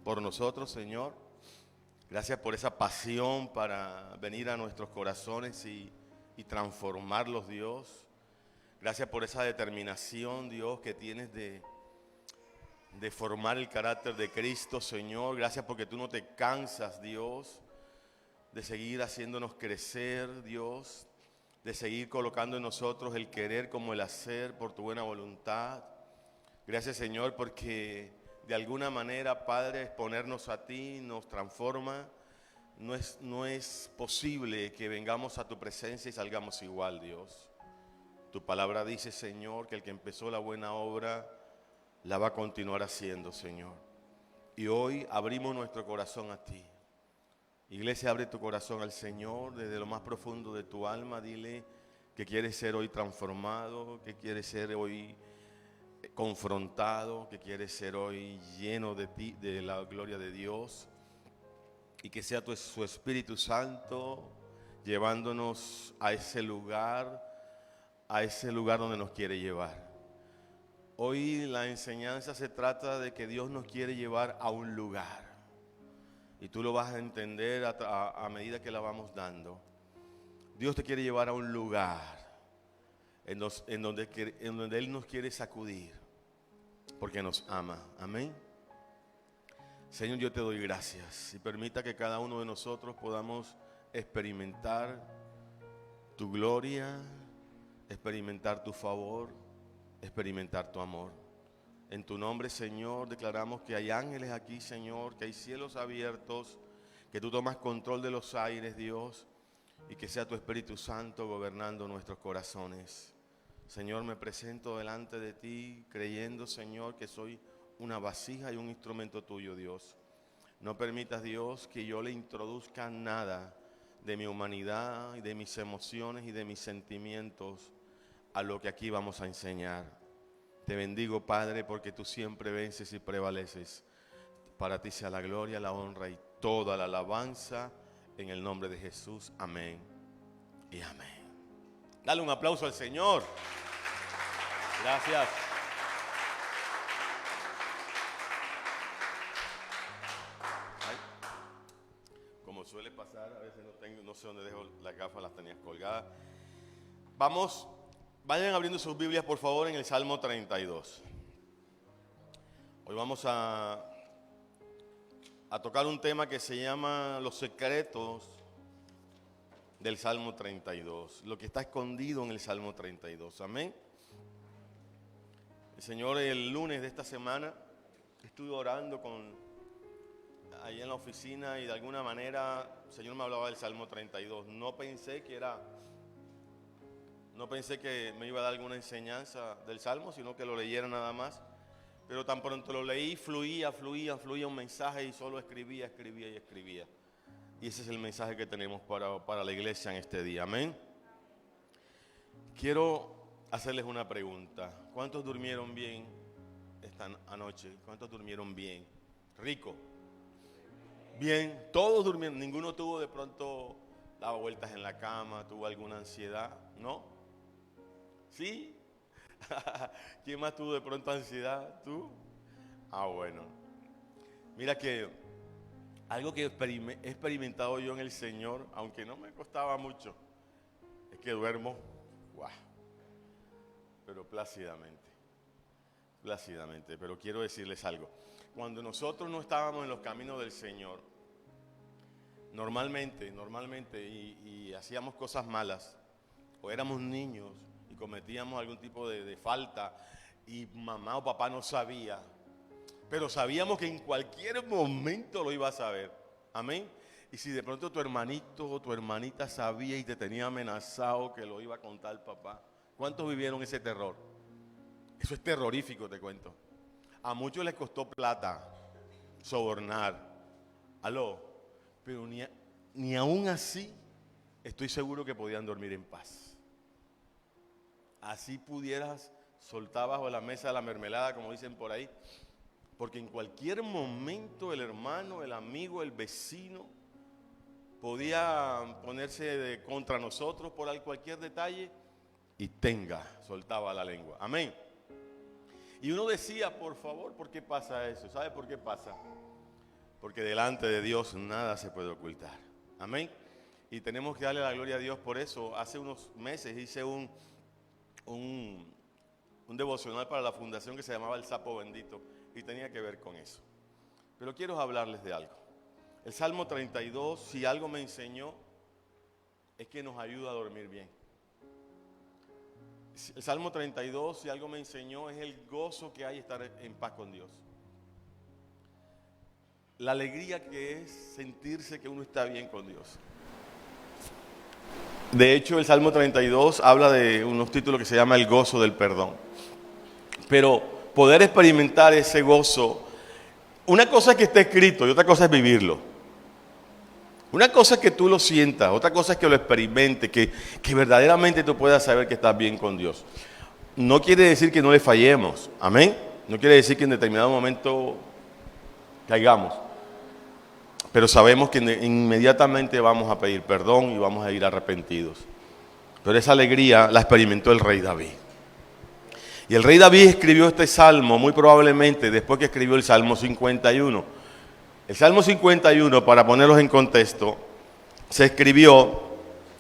por nosotros, Señor. Gracias por esa pasión para venir a nuestros corazones y transformarlos, Dios. Gracias por esa determinación, Dios, que tienes de formar el carácter de Cristo, Señor. Gracias porque tú no te cansas, Dios, de seguir haciéndonos crecer, Dios, de seguir colocando en nosotros el querer como el hacer por tu buena voluntad. Gracias, Señor, porque de alguna manera, Padre, exponernos a ti nos transforma. No es posible que vengamos a tu presencia y salgamos igual, Dios. Tu palabra dice, Señor, que el que empezó la buena obra la va a continuar haciendo, Señor. Y hoy abrimos nuestro corazón a ti. Iglesia, abre tu corazón al Señor desde lo más profundo de tu alma. Dile que quieres ser hoy transformado, que quieres ser hoy confrontado, que quieres ser hoy lleno de ti, de la gloria de Dios. Y que sea su Espíritu Santo llevándonos a ese lugar donde nos quiere llevar. Hoy la enseñanza se trata de que Dios nos quiere llevar a un lugar. Y tú lo vas a entender a medida que la vamos dando. Dios te quiere llevar a un lugar en donde Él nos quiere sacudir, porque nos ama. Amén. Señor, yo te doy gracias y permita que cada uno de nosotros podamos experimentar tu gloria, experimentar tu favor, experimentar tu amor. En tu nombre, Señor, declaramos que hay ángeles aquí, Señor, que hay cielos abiertos, que tú tomas control de los aires, Dios, y que sea tu Espíritu Santo gobernando nuestros corazones. Señor, me presento delante de ti creyendo, Señor, que soy una vasija y un instrumento tuyo, Dios. No permitas, Dios, que yo le introduzca nada de mi humanidad y de mis emociones y de mis sentimientos a lo que aquí vamos a enseñar. Te bendigo, Padre, porque tú siempre vences y prevaleces. Para ti sea la gloria, la honra y toda la alabanza en el nombre de Jesús. Amén y amén. Dale un aplauso al Señor. Gracias. Ay, como suele pasar, a veces no sé dónde dejo las gafas, las tenías colgadas. Vayan abriendo sus Biblias, por favor, en el Salmo 32. Hoy vamos a tocar un tema que se llama los secretos del Salmo 32. Lo que está escondido en el Salmo 32. Amén. El Señor, el lunes de esta semana, estuve orando ahí en la oficina y de alguna manera el Señor me hablaba del Salmo 32. No pensé que me iba a dar alguna enseñanza del Salmo, sino que lo leyera nada más. Pero tan pronto lo leí, fluía un mensaje y solo escribía. Y ese es el mensaje que tenemos para la iglesia en este día. Amén. Quiero hacerles una pregunta. ¿Cuántos durmieron bien esta anoche? ¿Cuántos durmieron bien? Rico. Bien, todos durmieron. Ninguno tuvo de pronto daba vueltas en la cama, tuvo alguna ansiedad, ¿no? ¿Sí? ¿Quién más tuvo de pronto ansiedad? ¿Tú? Bueno. Mira que algo que he experimentado yo en el Señor, aunque no me costaba mucho, es que duermo, pero plácidamente. Pero quiero decirles algo. Cuando nosotros no estábamos en los caminos del Señor, normalmente, y hacíamos cosas malas, o éramos niños y cometíamos algún tipo de falta, y mamá o papá no sabía, pero sabíamos que en cualquier momento lo iba a saber. Amén. Y si de pronto tu hermanito o tu hermanita sabía y te tenía amenazado que lo iba a contar el papá, ¿cuántos vivieron ese terror? Eso es terrorífico, te cuento. A muchos les costó plata sobornar. Pero ni aún así estoy seguro que podían dormir en paz. Así pudieras soltar bajo la mesa la mermelada, como dicen por ahí, porque en cualquier momento el hermano, el amigo, el vecino podía ponerse contra nosotros por cualquier detalle y soltaba la lengua. Amén. Y uno decía, por favor, ¿por qué pasa eso? ¿Sabe por qué pasa? porque delante de Dios nada se puede ocultar. Amén. Y tenemos que darle la gloria a Dios por eso. Hace unos meses hice un devocional para la fundación que se llamaba El Sapo Bendito y tenía que ver con eso. Pero quiero hablarles de algo. El Salmo 32, si algo me enseñó, es que nos ayuda a dormir bien. El Salmo 32, si algo me enseñó, es el gozo que hay estar en paz con Dios. La alegría que es sentirse que uno está bien con Dios. De hecho, el Salmo 32 habla de unos títulos que se llama el gozo del perdón. Pero poder experimentar ese gozo, una cosa es que esté escrito y otra cosa es vivirlo. Una cosa es que tú lo sientas, otra cosa es que lo experimentes, que verdaderamente tú puedas saber que estás bien con Dios. No quiere decir que no le fallemos, amén. No quiere decir que en determinado momento caigamos. Pero sabemos que inmediatamente vamos a pedir perdón y vamos a ir arrepentidos. Pero esa alegría la experimentó el rey David. Y el rey David escribió este salmo muy probablemente después que escribió el Salmo 51. El Salmo 51, para ponerlos en contexto, se escribió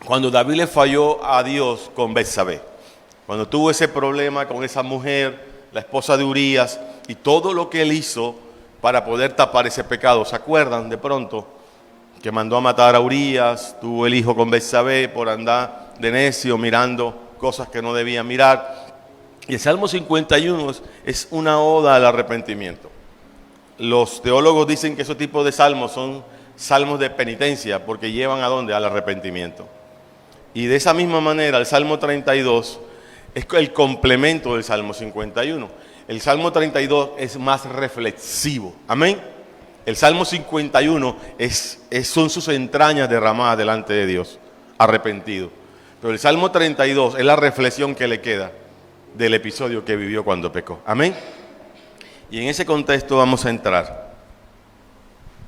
cuando David le falló a Dios con Betsabé. Cuando tuvo ese problema con esa mujer, la esposa de Urías, y todo lo que él hizo para poder tapar ese pecado. ¿Se acuerdan de pronto? Que mandó a matar a Urías, tuvo el hijo con Betsabé por andar de necio mirando cosas que no debía mirar. Y el Salmo 51 es una oda al arrepentimiento. Los teólogos dicen que esos tipos de salmos son salmos de penitencia porque llevan ¿a dónde? Al arrepentimiento. Y de esa misma manera el Salmo 32 es el complemento del Salmo 51. El Salmo 32 es más reflexivo. Amén. El Salmo 51 son sus entrañas derramadas delante de Dios, arrepentido. Pero el Salmo 32 es la reflexión que le queda del episodio que vivió cuando pecó. Amén. Y en ese contexto vamos a entrar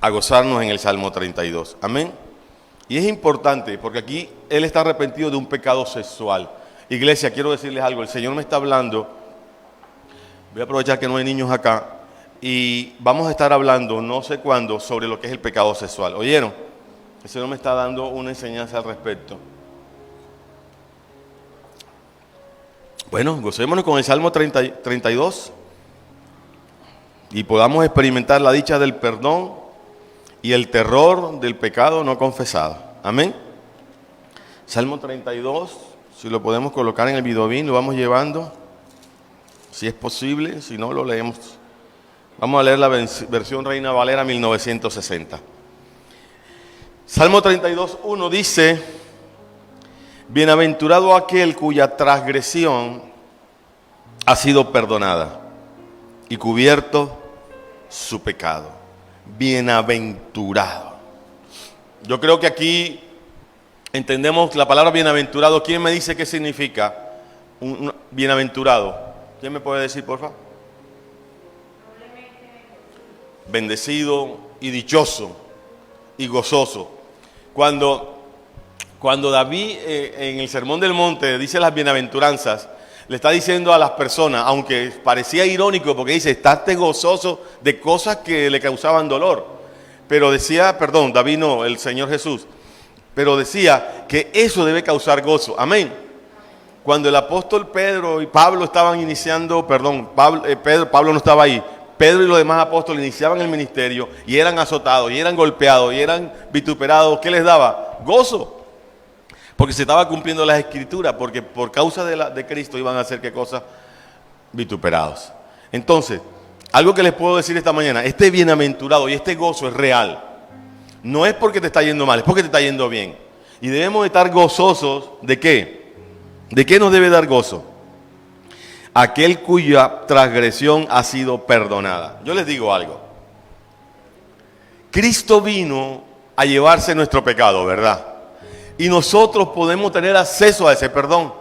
a gozarnos en el Salmo 32. Amén. Y es importante porque aquí él está arrepentido de un pecado sexual. Iglesia, quiero decirles algo. El Señor me está hablando. Voy a aprovechar que no hay niños acá. Y vamos a estar hablando, no sé cuándo, sobre lo que es el pecado sexual. ¿Oyeron? El Señor me está dando una enseñanza al respecto. Bueno, gocémonos con el Salmo 32 y podamos experimentar la dicha del perdón y el terror del pecado no confesado. Amén. Salmo 32, si lo podemos colocar en el videobin, lo vamos llevando, si es posible, si no lo leemos. Vamos a leer la versión Reina Valera 1960. Salmo 32, 1 dice: bienaventurado aquel cuya transgresión ha sido perdonada y cubierto su pecado. Bienaventurado. Yo creo que aquí entendemos la palabra bienaventurado. ¿Quién me dice qué significa un bienaventurado? ¿Quién me puede decir, por favor? Bendecido y dichoso y gozoso. Cuando David en el Sermón del Monte dice las bienaventuranzas, le está diciendo a las personas, aunque parecía irónico porque dice, estate gozoso de cosas que le causaban dolor. Pero decía, perdón, David no, el Señor Jesús, pero decía que eso debe causar gozo. Amén. Cuando el apóstol Pedro y Pablo estaban iniciando, Pablo no estaba ahí, Pedro y los demás apóstoles iniciaban el ministerio y eran azotados, y eran golpeados, y eran vituperados. ¿Qué les daba? Gozo. Porque se estaba cumpliendo las escrituras, porque por causa de Cristo iban a hacer ¿qué cosa? Vituperados. Entonces, algo que les puedo decir esta mañana, este bienaventurado y este gozo es real. No es porque te está yendo mal, es porque te está yendo bien. Y debemos estar gozosos ¿de qué? ¿De qué nos debe dar gozo? Aquel cuya transgresión ha sido perdonada. Yo les digo algo. Cristo vino a llevarse nuestro pecado, ¿verdad? Y nosotros podemos tener acceso a ese perdón.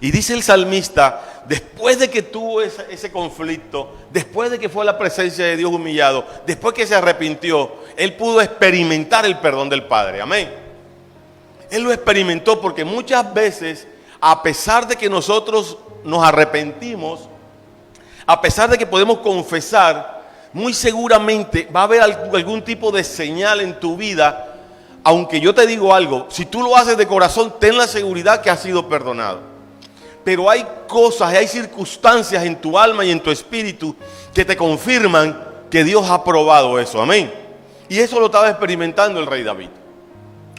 Y dice el salmista, después de que tuvo ese conflicto, después de que fue a la presencia de Dios humillado, después que se arrepintió, él pudo experimentar el perdón del Padre. Amén. Él lo experimentó porque muchas veces, a pesar de que nosotros nos arrepentimos, a pesar de que podemos confesar, muy seguramente va a haber algún tipo de señal en tu vida. Aunque yo te digo algo, si tú lo haces de corazón, ten la seguridad que has sido perdonado. Pero hay cosas, hay circunstancias en tu alma y en tu espíritu que te confirman que Dios ha probado eso. Amén. Y eso lo estaba experimentando el rey David.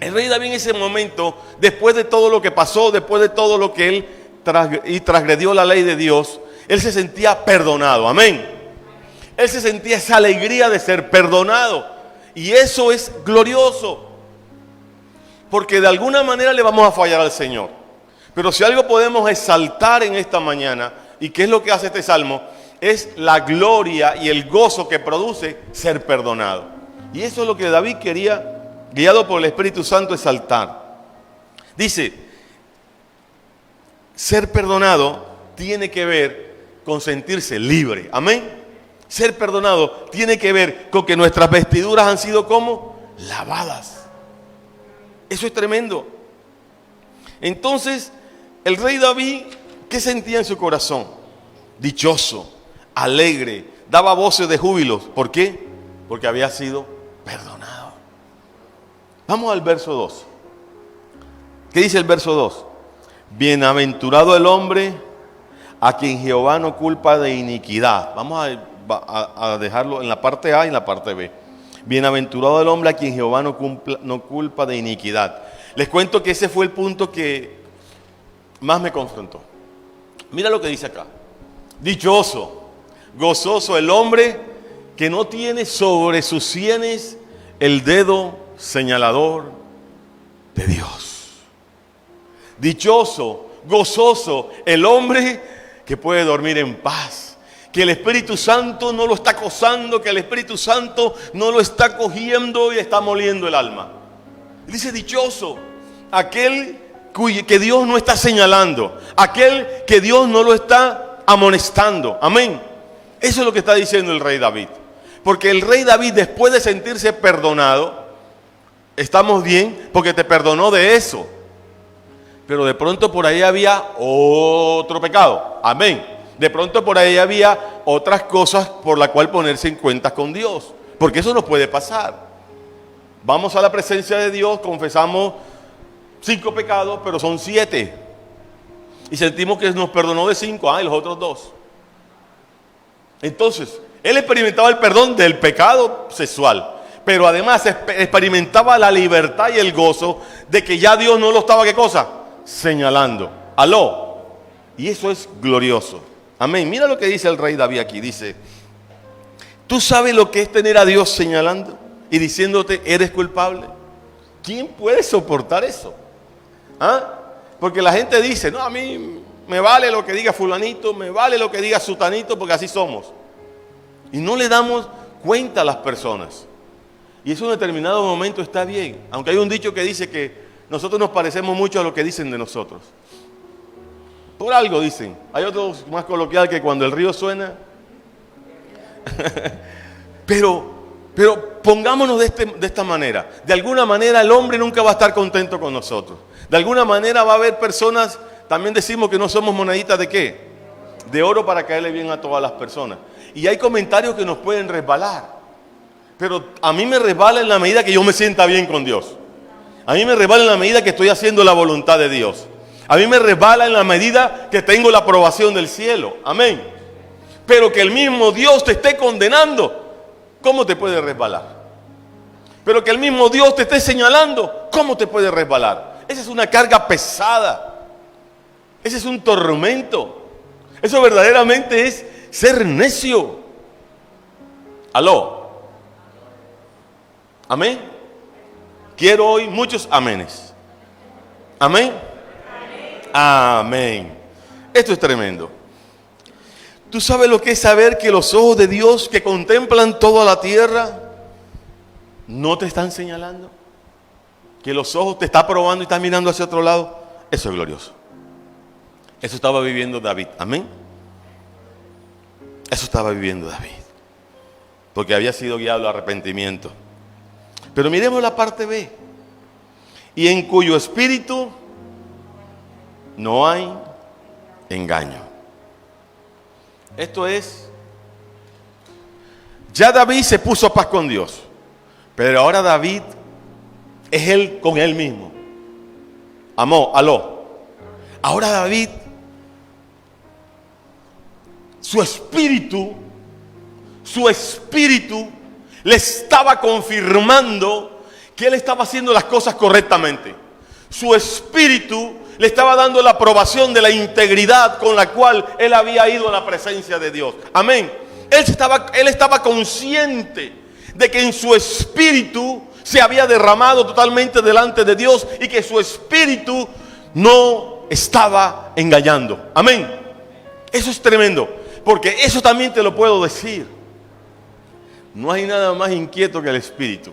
El rey David en ese momento, después de todo lo que pasó, después de todo lo que él transgredió la ley de Dios, él se sentía perdonado. Amén. Él se sentía esa alegría de ser perdonado. Y eso es glorioso. Porque de alguna manera le vamos a fallar al Señor. Pero si algo podemos exaltar en esta mañana, y qué es lo que hace este salmo, es la gloria y el gozo que produce ser perdonado. Y eso es lo que David quería, guiado por el Espíritu Santo, exaltar. Dice, ser perdonado tiene que ver con sentirse libre. Amén. Ser perdonado tiene que ver con que nuestras vestiduras han sido como lavadas. Eso es tremendo. Entonces, el rey David, ¿qué sentía en su corazón? Dichoso, alegre, daba voces de júbilo. ¿Por qué? Porque había sido perdonado. Vamos al verso 2. ¿Qué dice el verso 2? Bienaventurado el hombre a quien Jehová no culpa de iniquidad. Vamos a dejarlo en la parte A y en la parte B. Bienaventurado el hombre a quien Jehová no culpa de iniquidad. Les cuento que ese fue el punto que más me confrontó. Mira lo que dice acá. Dichoso, gozoso el hombre que no tiene sobre sus sienes el dedo señalador de Dios. Dichoso, gozoso el hombre que puede dormir en paz. Que el Espíritu Santo no lo está acosando, que el Espíritu Santo no lo está cogiendo y está moliendo el alma. Dice dichoso, aquel que Dios no está señalando, aquel que Dios no lo está amonestando. Amén. Eso es lo que está diciendo el rey David. Porque el rey David, después de sentirse perdonado, estamos bien porque te perdonó de eso. Pero de pronto por ahí había otro pecado. Amén. De pronto por ahí había otras cosas por las cuales ponerse en cuenta con Dios. Porque eso nos puede pasar. Vamos a la presencia de Dios, confesamos 5 pecados, pero son 7. Y sentimos que nos perdonó de 5, y los otros 2. Entonces, él experimentaba el perdón del pecado sexual. Pero además experimentaba la libertad y el gozo de que ya Dios no lo estaba, ¿qué cosa? Señalando. Aló. Y eso es glorioso. Amén. Mira lo que dice el rey David aquí. Dice, ¿tú sabes lo que es tener a Dios señalando y diciéndote eres culpable? ¿Quién puede soportar eso? Porque la gente dice, no, a mí me vale lo que diga fulanito, me vale lo que diga sutanito, porque así somos. Y no le damos cuenta a las personas. Y eso en un determinado momento está bien. Aunque hay un dicho que dice que nosotros nos parecemos mucho a lo que dicen de nosotros. Por algo dicen. Hay otros más coloquial que cuando el río suena. pero pongámonos de esta manera. De alguna manera el hombre nunca va a estar contento con nosotros. De alguna manera va a haber personas, también decimos que no somos moneditas de ¿qué? De oro para caerle bien a todas las personas. Y hay comentarios que nos pueden resbalar. Pero a mí me resbala en la medida que yo me sienta bien con Dios. A mí me resbala en la medida que estoy haciendo la voluntad de Dios. A mí me resbala en la medida que tengo la aprobación del cielo. Amén. Pero que el mismo Dios te esté condenando, ¿cómo te puede resbalar? Pero que el mismo Dios te esté señalando, ¿cómo te puede resbalar? Esa es una carga pesada. Ese es un tormento. Eso verdaderamente es ser necio. Aló. Amén. Quiero hoy muchos amenes. Amén. Amén. Esto es tremendo. ¿Tú sabes lo que es saber que los ojos de Dios que contemplan toda la tierra no te están señalando? Que los ojos te están probando y están mirando hacia otro lado. Eso es glorioso. Eso estaba viviendo David. Amén. Eso estaba viviendo David. Porque había sido guiado al arrepentimiento. Pero miremos la parte B. Y en cuyo espíritu no hay engaño. Esto es Ya David se puso a paz con Dios, pero ahora David es él con él mismo. Aló. Ahora David, su espíritu le estaba confirmando que él estaba haciendo las cosas correctamente. Su espíritu le estaba dando la aprobación de la integridad con la cual él había ido a la presencia de Dios. Amén. Él estaba consciente de que en su espíritu se había derramado totalmente delante de Dios y que su espíritu no estaba engañando. Amén. Eso es tremendo, porque eso también te lo puedo decir. No hay nada más inquieto que el espíritu.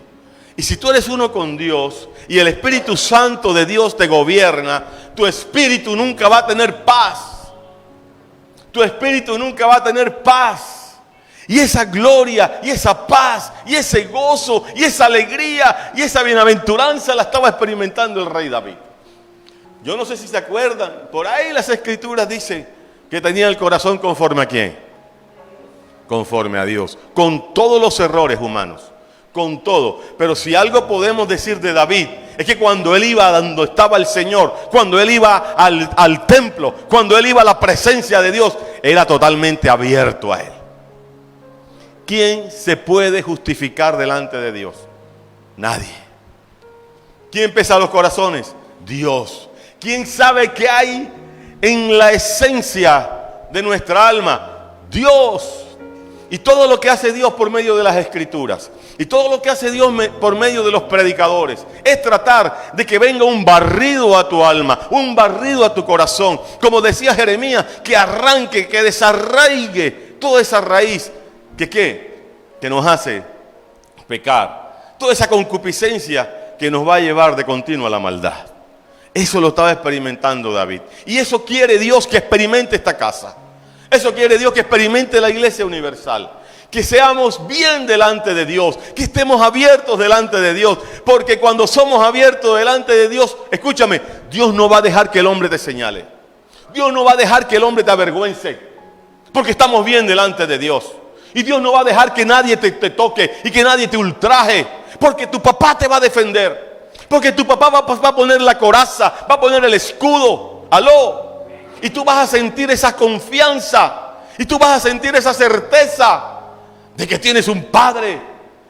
Y si tú eres uno con Dios y el Espíritu Santo de Dios te gobierna, tu espíritu nunca va a tener paz. Tu espíritu nunca va a tener paz. Y esa gloria, y esa paz, y ese gozo, y esa alegría, y esa bienaventuranza la estaba experimentando el rey David. Yo no sé si se acuerdan, por ahí las escrituras dicen que tenía el corazón conforme a ¿quién? Conforme a Dios, con todos los errores humanos, con todo. Pero si algo podemos decir de David, es que cuando él iba donde estaba el Señor, cuando él iba al templo, cuando él iba a la presencia de Dios, era totalmente abierto a él. ¿Quién se puede justificar delante de Dios? Nadie. ¿Quién pesa los corazones? Dios. ¿Quién sabe qué hay en la esencia de nuestra alma? Dios. Y todo lo que hace Dios por medio de las Escrituras, y todo lo que hace Dios por medio de los predicadores, es tratar de que venga un barrido a tu alma, un barrido a tu corazón. Como decía Jeremías, que arranque, que desarraigue toda esa raíz que nos hace pecar. Toda esa concupiscencia que nos va a llevar de continuo a la maldad. Eso lo estaba experimentando David. Y eso quiere Dios que experimente esta casa. Eso quiere Dios que experimente la iglesia universal. Que seamos bien delante de Dios. Que estemos abiertos delante de Dios. Porque cuando somos abiertos delante de Dios, escúchame, Dios no va a dejar que el hombre te señale. Dios no va a dejar que el hombre te avergüence. Porque estamos bien delante de Dios. Y Dios no va a dejar que nadie te toque y que nadie te ultraje. Porque tu papá te va a defender. Porque tu papá va a poner la coraza, va a poner el escudo. Aló. Y tú vas a sentir esa confianza. Y tú vas a sentir esa certeza de que tienes un padre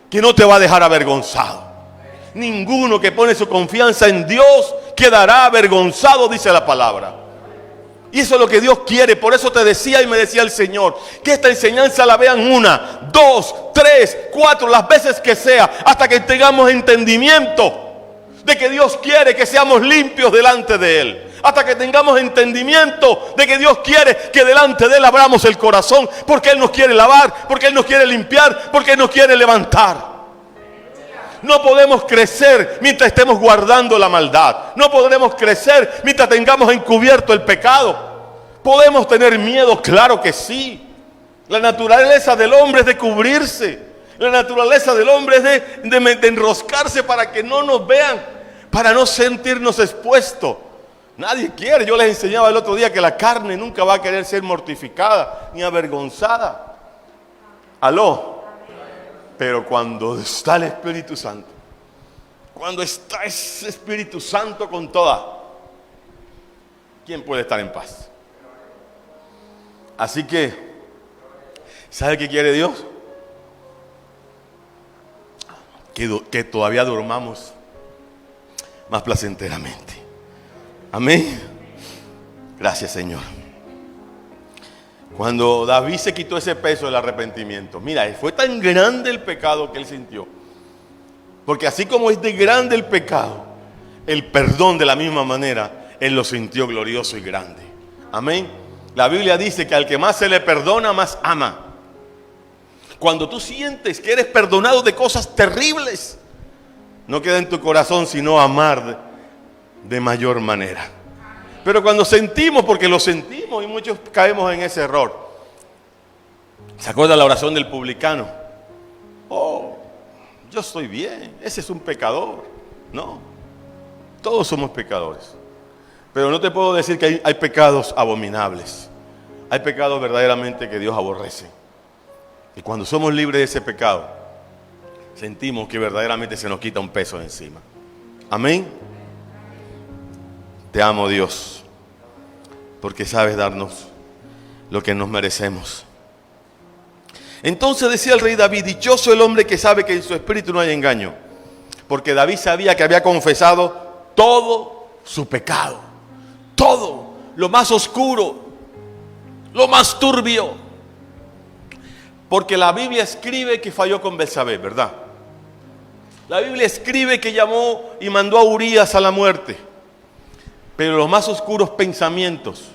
que no te va a dejar avergonzado. Ninguno que pone su confianza en Dios quedará avergonzado, dice la palabra. Y eso es lo que Dios quiere. Por eso te decía y me decía el Señor, que esta enseñanza la vean 1, 2, 3, 4, las veces que sea, hasta que tengamos entendimiento de que Dios quiere que seamos limpios delante de Él. Hasta que tengamos entendimiento de que Dios quiere que delante de Él abramos el corazón, porque Él nos quiere lavar, porque Él nos quiere limpiar, porque Él nos quiere levantar. No podemos crecer mientras estemos guardando la maldad. No podremos crecer mientras tengamos encubierto el pecado. ¿Podemos tener miedo? Claro que sí. La naturaleza del hombre es de cubrirse. La naturaleza del hombre es de enroscarse para que no nos vean, para no sentirnos expuestos. Nadie quiere. Yo les enseñaba el otro día que la carne nunca va a querer ser mortificada ni avergonzada. Aló. Pero cuando está el Espíritu Santo, cuando está ese Espíritu Santo con toda, ¿quién puede estar en paz? Así que, ¿sabe qué quiere Dios? Que todavía durmamos más placenteramente. Amén. Gracias, Señor. Cuando David se quitó ese peso del arrepentimiento, mira, fue tan grande el pecado que él sintió. Porque así como es de grande el pecado, el perdón de la misma manera, él lo sintió glorioso y grande. Amén. La Biblia dice que al que más se le perdona, más ama. Cuando tú sientes que eres perdonado de cosas terribles, no queda en tu corazón sino amar de mayor manera. Pero cuando sentimos, porque lo sentimos y muchos caemos en ese error. ¿Se acuerda la oración del publicano? Oh, yo estoy bien, ese es un pecador. No, todos somos pecadores. Pero no te puedo decir que hay pecados abominables. Hay pecados verdaderamente que Dios aborrece. Y cuando somos libres de ese pecado, sentimos que verdaderamente se nos quita un peso de encima. Amén. Te amo, Dios, porque sabes darnos lo que nos merecemos. Entonces decía el rey David: dichoso el hombre que sabe que en su espíritu no hay engaño. Porque David sabía que había confesado todo su pecado, todo, lo más oscuro, lo más turbio. Porque la Biblia escribe que falló con Betsabé, ¿verdad? La Biblia escribe que llamó y mandó a Urías a la muerte. Pero los más oscuros pensamientos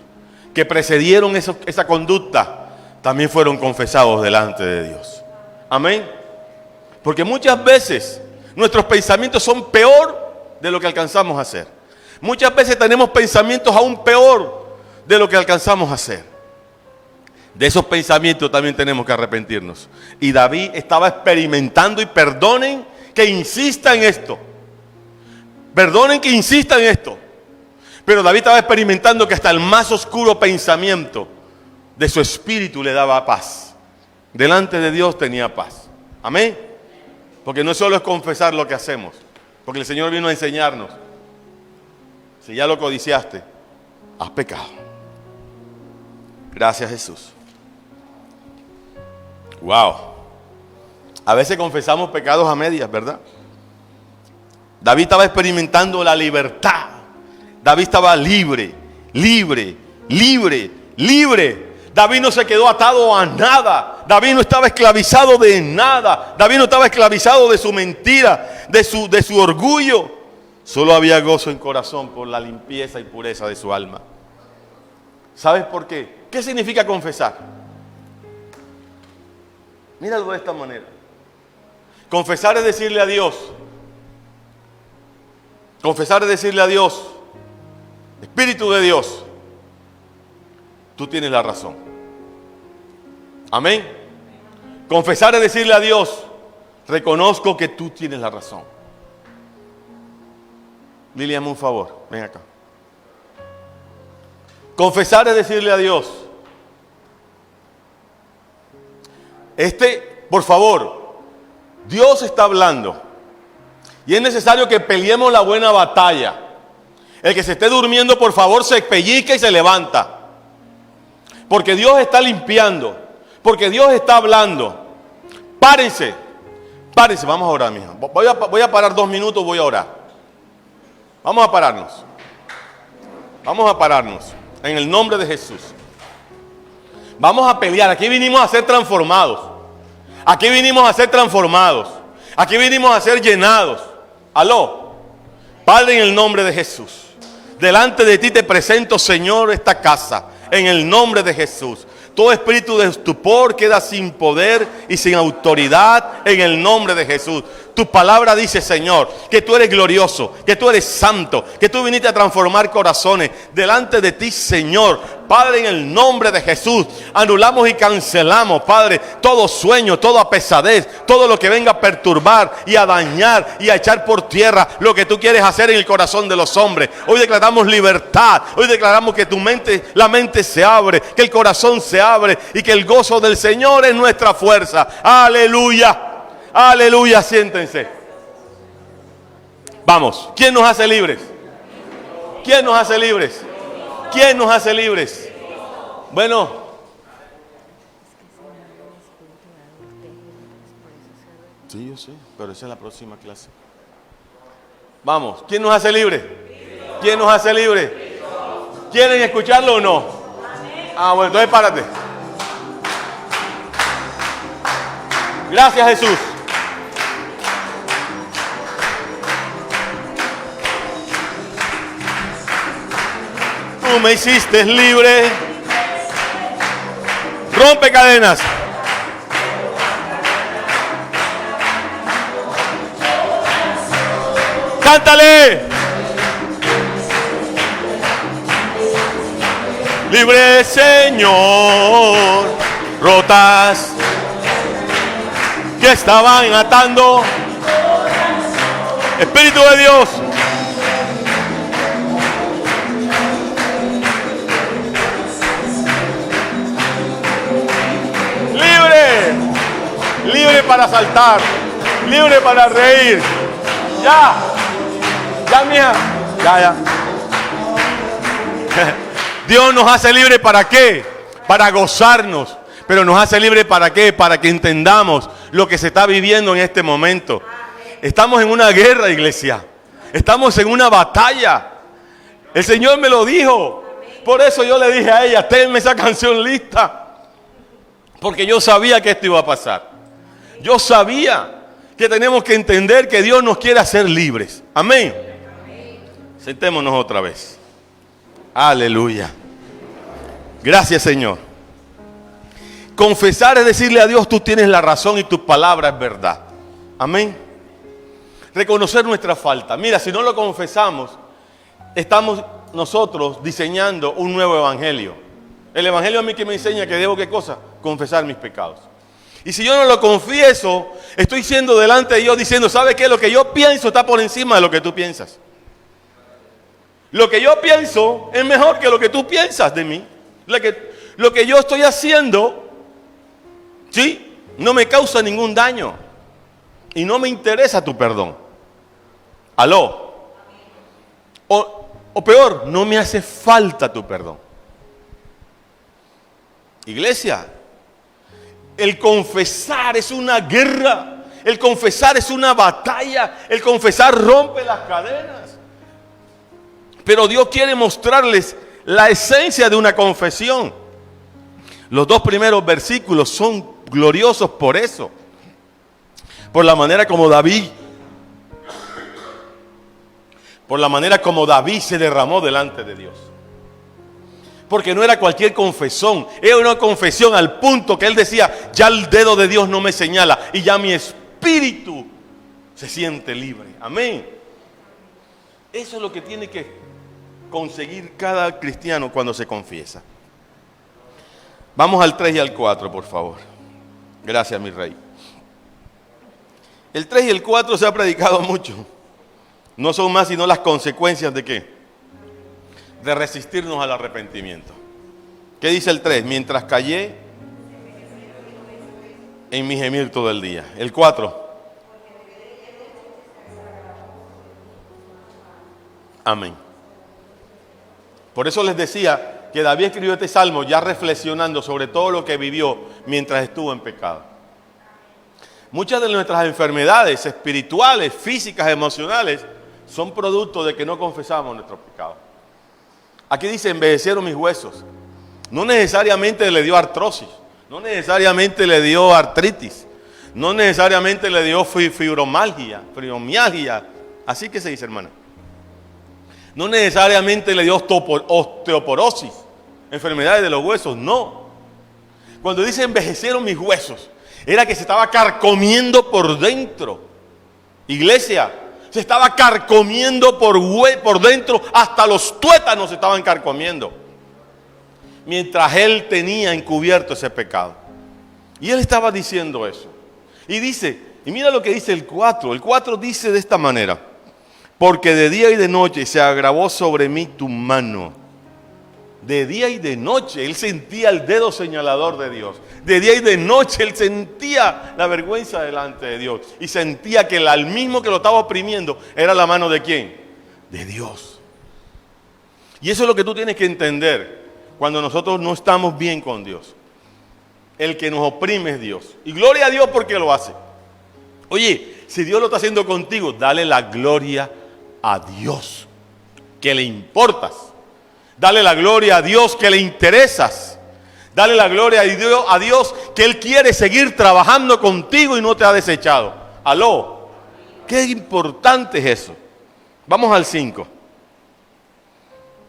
que precedieron esa conducta también fueron confesados delante de Dios. Amén. Porque muchas veces nuestros pensamientos son peor de lo que alcanzamos a hacer. Muchas veces tenemos pensamientos aún peor de lo que alcanzamos a hacer. De esos pensamientos también tenemos que arrepentirnos. Y David estaba experimentando, y perdonen que insista en esto. Perdonen que insista en esto. Pero David estaba experimentando que hasta el más oscuro pensamiento de su espíritu le daba paz. Delante de Dios tenía paz. Amén. Porque no solo es confesar lo que hacemos. Porque el Señor vino a enseñarnos. Si ya lo codiciaste, has pecado. Gracias, Jesús. Wow. A veces confesamos pecados a medias, ¿verdad? David estaba experimentando la libertad. David estaba libre, libre, libre, libre. David no se quedó atado a nada. David no estaba esclavizado de nada. David no estaba esclavizado de su mentira, de su orgullo. Solo había gozo en corazón por la limpieza y pureza de su alma. ¿Sabes por qué? ¿Qué significa confesar? Míralo de esta manera. Confesar es decirle a Dios. Confesar es decirle a Dios: Espíritu de Dios, tú tienes la razón. Amén. Confesar es decirle a Dios: reconozco que tú tienes la razón. Lilian, un favor, ven acá. Confesar es decirle a Dios: por favor, Dios está hablando y es necesario que peleemos la buena batalla. El que se esté durmiendo, por favor, se pellizca y se levanta. Porque Dios está limpiando. Porque Dios está hablando. Párense. Párense, vamos a orar, mija. Voy a parar 2 minutos, voy a orar. Vamos a pararnos. Vamos a pararnos. En el nombre de Jesús. Vamos a pelear. Aquí vinimos a ser transformados. Aquí vinimos a ser transformados. Aquí vinimos a ser llenados. Aló. Padre, en el nombre de Jesús. Delante de ti te presento, Señor, esta casa. En el nombre de Jesús. Todo espíritu de estupor queda sin poder y sin autoridad en el nombre de Jesús. Tu palabra dice, Señor, que tú eres glorioso, que tú eres santo, que tú viniste a transformar corazones. Delante de ti, Señor, Padre, en el nombre de Jesús, anulamos y cancelamos, Padre, todo sueño, toda pesadez, todo lo que venga a perturbar y a dañar y a echar por tierra lo que tú quieres hacer en el corazón de los hombres. Hoy declaramos libertad, hoy declaramos que la mente se abre, que el corazón se abre y que el gozo del Señor es nuestra fuerza. Aleluya. Aleluya, siéntense. Vamos, ¿quién nos hace libres? ¿Quién nos hace libres? ¿Quién nos hace libres? Bueno, sí, yo sé, pero esa es la próxima clase. Vamos, ¿quién nos hace libres? ¿Quién nos hace libres? ¿Quieren escucharlo o no? Ah, bueno, entonces párate. Gracias, Jesús. Tú me hiciste libre. Rompe cadenas. Cántale. Libre, Señor. Rotas que estaban atando. Espíritu de Dios. Libre. libre para saltar, libre para reír. Ya, mía, ya. Dios nos hace libre ¿para qué? Para gozarnos. Pero nos hace libre ¿para qué? Para que entendamos lo que se está viviendo en este momento. Estamos en una guerra, iglesia. Estamos en una batalla. El Señor me lo dijo. Por eso yo le dije a ella, tenme esa canción lista. Porque yo sabía que esto iba a pasar. Yo sabía que tenemos que entender que Dios nos quiere hacer libres. Amén. Sentémonos otra vez. Aleluya. Gracias, Señor. Confesar es decirle a Dios, tú tienes la razón y tu palabra es verdad. Amén. Reconocer nuestra falta. Mira, si no lo confesamos, estamos nosotros diseñando un nuevo evangelio. El evangelio a mí que me enseña que debo, ¿qué cosa? Confesar mis pecados. Y si yo no lo confieso, estoy siendo delante de Dios diciendo, ¿sabe qué? Lo que yo pienso está por encima de lo que tú piensas. Lo que yo pienso es mejor que lo que tú piensas de mí. Lo que yo estoy haciendo, ¿sí? No me causa ningún daño. Y no me interesa tu perdón. ¿Aló? O peor, no me hace falta tu perdón. Iglesia, el confesar es una guerra. El confesar es una batalla. El confesar rompe las cadenas. Pero Dios quiere mostrarles la esencia de una confesión. Los dos primeros versículos son gloriosos por eso. Por la manera como David se derramó delante de Dios. Porque no era cualquier confesión, era una confesión al punto que él decía, ya el dedo de Dios no me señala y ya mi espíritu se siente libre. Amén. Eso es lo que tiene que conseguir cada cristiano cuando se confiesa. Vamos al 3 y al 4, por favor. Gracias, mi rey. El 3 y el 4 se ha predicado mucho. No son más sino las consecuencias de ¿qué? De resistirnos al arrepentimiento. ¿Qué dice el 3? Mientras callé en mi gemir todo el día. El 4. Amén. Por eso les decía que David escribió este salmo ya reflexionando sobre todo lo que vivió mientras estuvo en pecado. Muchas de nuestras enfermedades espirituales, físicas, emocionales, son producto de que no confesamos nuestros pecados. Aquí dice, envejecieron mis huesos. No necesariamente le dio artrosis, no necesariamente le dio artritis, no necesariamente le dio fibromialgia, así que se dice, hermana. No necesariamente le dio osteoporosis, enfermedades de los huesos, no. Cuando dice envejecieron mis huesos, era que se estaba carcomiendo por dentro. Iglesia, se estaba carcomiendo por dentro, hasta los tuétanos se estaban carcomiendo. Mientras él tenía encubierto ese pecado. Y él estaba diciendo eso. Y dice, y mira lo que dice el 4. El 4 dice de esta manera. Porque de día y de noche se agravó sobre mí tu mano. De día y de noche él sentía el dedo señalador de Dios. De día y de noche él sentía la vergüenza delante de Dios. Y sentía que el mismo que lo estaba oprimiendo era la mano de ¿quién? De Dios. Y eso es lo que tú tienes que entender cuando nosotros no estamos bien con Dios. El que nos oprime es Dios. Y gloria a Dios porque lo hace. Oye, si Dios lo está haciendo contigo, dale la gloria a Dios, que le importas. Dale la gloria a Dios, que le interesas. Dale la gloria a Dios, que Él quiere seguir trabajando contigo y no te ha desechado. Aló, qué importante es eso. Vamos al 5.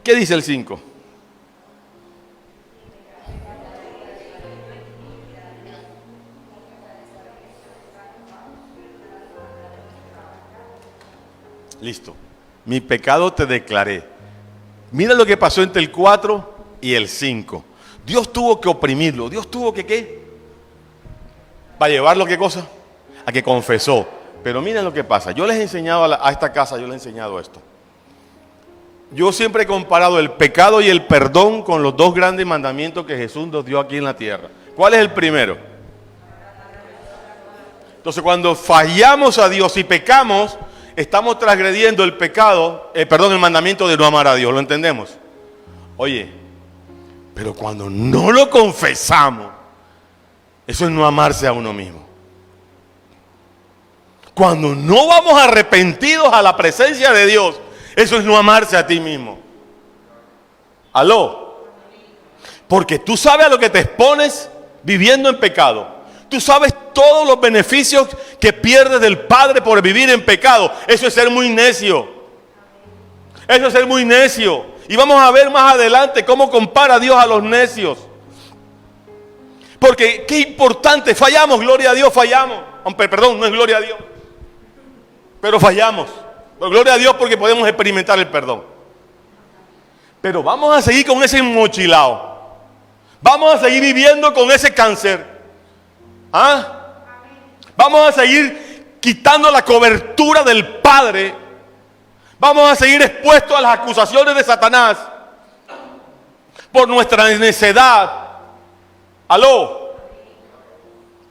¿Qué dice el 5? Listo. Mi pecado te declaré. Mira lo que pasó entre el 4 y el 5. Dios tuvo que oprimirlo. Dios tuvo que ¿qué? ¿Para llevarlo qué cosa? A que confesó. Pero miren lo que pasa. Yo les he enseñado a esta casa, yo les he enseñado esto. Yo siempre he comparado el pecado y el perdón con los dos grandes mandamientos que Jesús nos dio aquí en la tierra. ¿Cuál es el primero? Entonces cuando fallamos a Dios y pecamos, estamos transgrediendo el el mandamiento de no amar a Dios. ¿Lo entendemos? Oye, pero cuando no lo confesamos, eso es no amarse a uno mismo. Cuando no vamos arrepentidos a la presencia de Dios, eso es no amarse a ti mismo. ¿Aló? Porque tú sabes a lo que te expones viviendo en pecado. Tú sabes todos los beneficios que pierdes del Padre por vivir en pecado. Eso es ser muy necio. Eso es ser muy necio. Y vamos a ver más adelante cómo compara Dios a los necios. Porque qué importante, fallamos, gloria a Dios, fallamos. Perdón, no es gloria a Dios. Pero fallamos. Pero gloria a Dios porque podemos experimentar el perdón. Pero vamos a seguir con ese mochilao. Vamos a seguir viviendo con ese cáncer. ¿Ah? Vamos a seguir quitando la cobertura del Padre. Vamos a seguir expuestos a las acusaciones de Satanás por nuestra necedad. ¿Aló?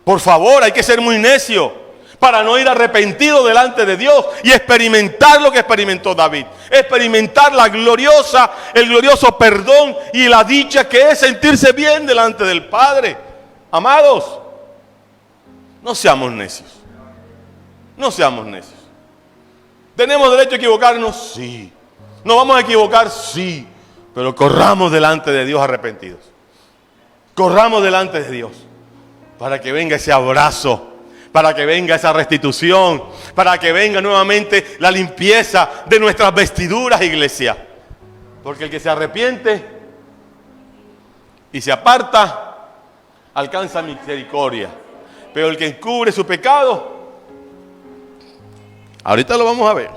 Por favor, hay que ser muy necio para no ir arrepentido delante de Dios y experimentar lo que experimentó David. Experimentar el glorioso perdón y la dicha que es sentirse bien delante del Padre. Amados, no seamos necios. No seamos necios. ¿Tenemos derecho a equivocarnos? Sí. ¿Nos vamos a equivocar? Sí. Pero corramos delante de Dios arrepentidos. Corramos delante de Dios para que venga ese abrazo, para que venga esa restitución, para que venga nuevamente la limpieza de nuestras vestiduras, iglesia. Porque el que se arrepiente y se aparta, alcanza misericordia. Pero el que encubre su pecado, ahorita lo vamos a ver.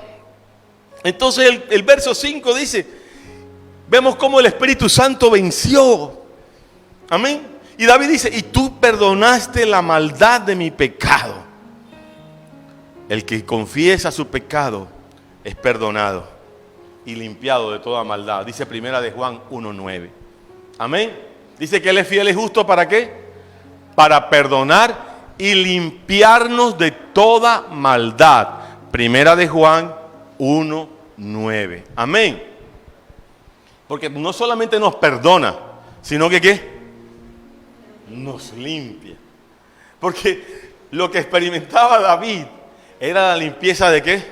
Entonces el verso 5 dice, vemos cómo el Espíritu Santo venció. Amén. Y David dice, y tú perdonaste la maldad de mi pecado. El que confiesa su pecado es perdonado y limpiado de toda maldad. Dice primera de Juan 1:9. Amén. Dice que Él es fiel y justo, ¿para qué? Para perdonar y limpiarnos de toda maldad. Primera de Juan 1:9. Amén. Porque no solamente nos perdona, sino que ¿qué? Nos limpia. Porque lo que experimentaba David era la limpieza de ¿qué?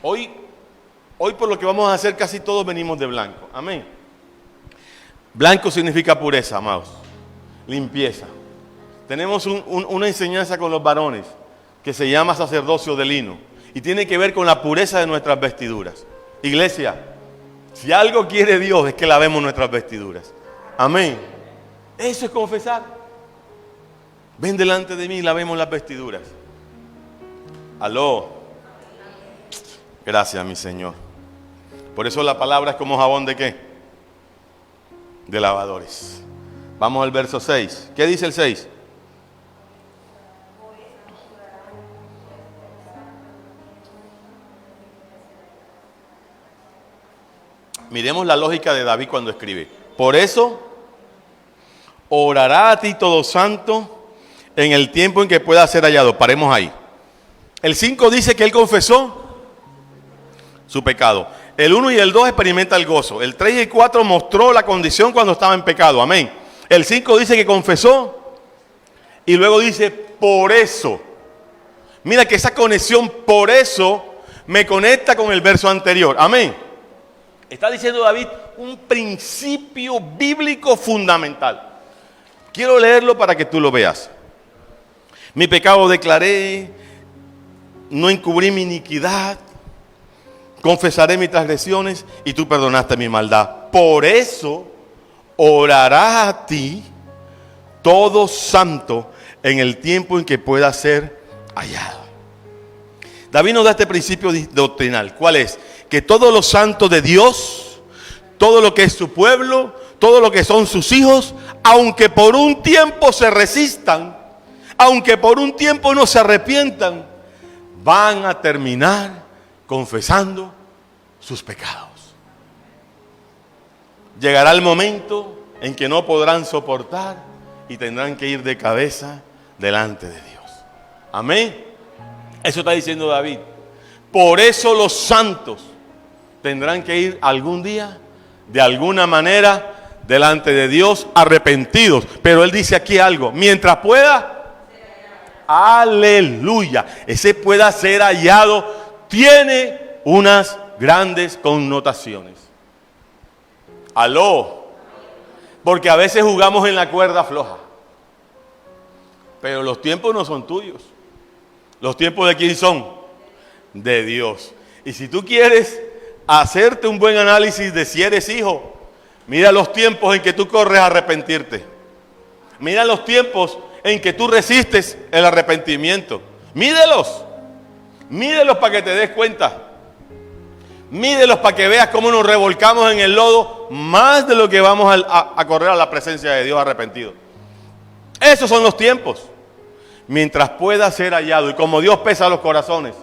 Hoy por lo que vamos a hacer casi todos venimos de blanco. Amén. Blanco significa pureza, amados. Limpieza. Tenemos una enseñanza con los varones que se llama sacerdocio de lino. Y tiene que ver con la pureza de nuestras vestiduras. Iglesia, si algo quiere Dios es que lavemos nuestras vestiduras. Amén. Eso es confesar. Ven delante de mí y lavemos las vestiduras. Aló. Gracias, mi Señor. Por eso la palabra es como jabón de ¿qué? De lavadores. Vamos al verso 6. ¿Qué dice el 6? Miremos la lógica de David cuando escribe. Por eso orará a ti todo santo en el tiempo en que pueda ser hallado. Paremos ahí. El 5 dice que él confesó su pecado. El 1 y el 2 experimenta el gozo. El 3 y el 4 mostró la condición cuando estaba en pecado. Amén. El 5 dice que confesó y luego dice por eso. Mira que esa conexión por eso me conecta con el verso anterior. Amén. Está diciendo David un principio bíblico fundamental. Quiero leerlo para que tú lo veas. Mi pecado declaré, no encubrí mi iniquidad, confesaré mis transgresiones y tú perdonaste mi maldad. Por eso orarás a ti todo santo en el tiempo en que pueda ser hallado. David nos da este principio doctrinal. ¿Cuál es? Que todos los santos de Dios, todo lo que es su pueblo, todo lo que son sus hijos, aunque por un tiempo se resistan, aunque por un tiempo no se arrepientan, van a terminar confesando sus pecados. Llegará el momento en que no podrán soportar y tendrán que ir de cabeza delante de Dios. Amén. Eso está diciendo David. Por eso los santos tendrán que ir algún día, de alguna manera, delante de Dios arrepentidos. Pero él dice aquí algo, mientras pueda, aleluya, ese pueda ser hallado, tiene unas grandes connotaciones. Aló, porque a veces jugamos en la cuerda floja, pero los tiempos no son tuyos. ¿Los tiempos de quién son? De Dios. Y si tú quieres hacerte un buen análisis de si eres hijo, mira los tiempos en que tú corres a arrepentirte. Mira los tiempos en que tú resistes el arrepentimiento. Mídelos. Mídelos para que te des cuenta. Mídelos para que veas cómo nos revolcamos en el lodo más de lo que vamos a correr a la presencia de Dios arrepentido. Esos son los tiempos. Mientras pueda ser hallado. Y como Dios pesa los corazones.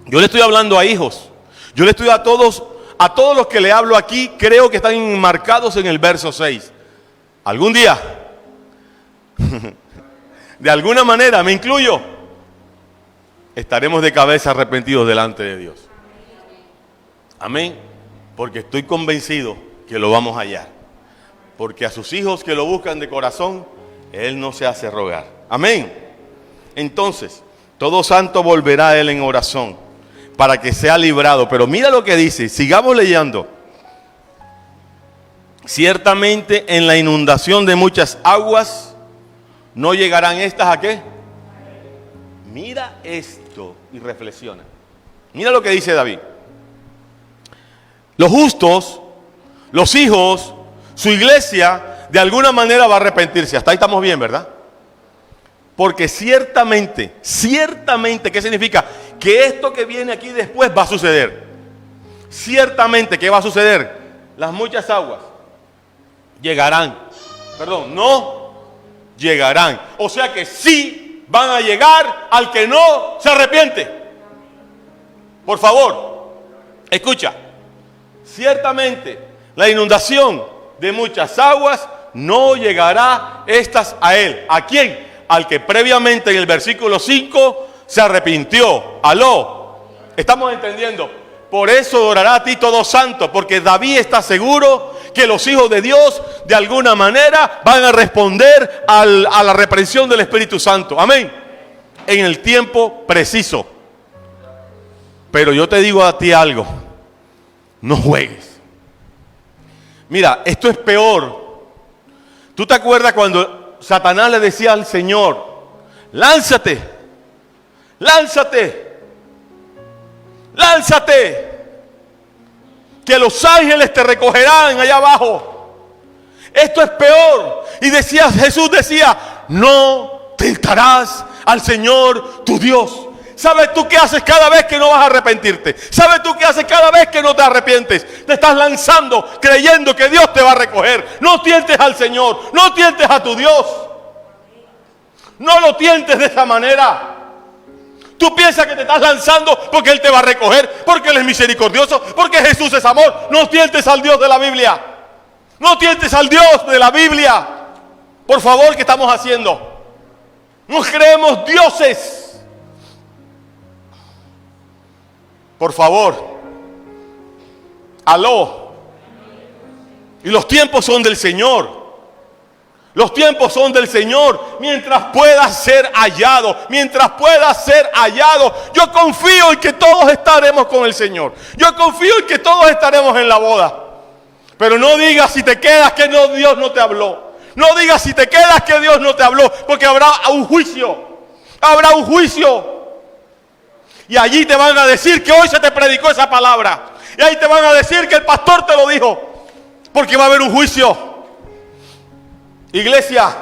Yo le estoy hablando a hijos. Yo le estoy a todos los que le hablo aquí, creo que están enmarcados en el verso 6. Algún día, de alguna manera, me incluyo, estaremos de cabeza arrepentidos delante de Dios. Amén. Porque estoy convencido que lo vamos a hallar. Porque a sus hijos que lo buscan de corazón, Él no se hace rogar. Amén. Entonces, todo santo volverá a Él en oración para que sea librado. Pero mira lo que dice, sigamos leyendo. Ciertamente en la inundación de muchas aguas no llegarán estas ¿a qué? Mira esto y reflexiona. Mira lo que dice David. Los justos, los hijos, su iglesia, de alguna manera va a arrepentirse. Hasta ahí estamos bien, ¿verdad? Porque ciertamente, ¿qué significa? Que esto que viene aquí después va a suceder. Ciertamente, ¿qué va a suceder? Las muchas aguas llegarán. Perdón, no llegarán. O sea que sí van a llegar al que no se arrepiente. Por favor, escucha. Ciertamente, la inundación de muchas aguas no llegará estas a él. ¿A quién? Al que previamente en el versículo 5 se arrepintió. Aló, estamos entendiendo. Por eso orará a ti todo santo, porque David está seguro que los hijos de Dios de alguna manera van a responder a la reprensión del Espíritu Santo. Amén. En el tiempo preciso. Pero yo te digo a ti algo. No juegues. Mira, esto es peor. ¿Tú te acuerdas cuando Satanás le decía al Señor, lánzate, lánzate, lánzate, que los ángeles te recogerán allá abajo? Esto es peor. Y Jesús decía, no tentarás al Señor tu Dios. ¿Sabes tú qué haces cada vez que no vas a arrepentirte? ¿Sabes tú qué haces cada vez que no te arrepientes? Te estás lanzando creyendo que Dios te va a recoger. No tientes al Señor, no tientes a tu Dios. No lo tientes de esa manera. Tú piensas que te estás lanzando porque Él te va a recoger, porque Él es misericordioso, porque Jesús es amor. No tientes al Dios de la Biblia. No tientes al Dios de la Biblia. Por favor, ¿qué estamos haciendo? Nos creemos dioses. Por favor. Aló. Y los tiempos son del Señor. Los tiempos son del Señor. Mientras pueda ser hallado. Mientras pueda ser hallado. Yo confío en que todos estaremos con el Señor. Yo confío en que todos estaremos en la boda. Pero no digas si te quedas que no, Dios no te habló. No digas si te quedas que Dios no te habló. Porque habrá un juicio. Habrá un juicio. Y allí te van a decir que hoy se te predicó esa palabra. Y ahí te van a decir que el pastor te lo dijo. Porque va a haber un juicio. Iglesia.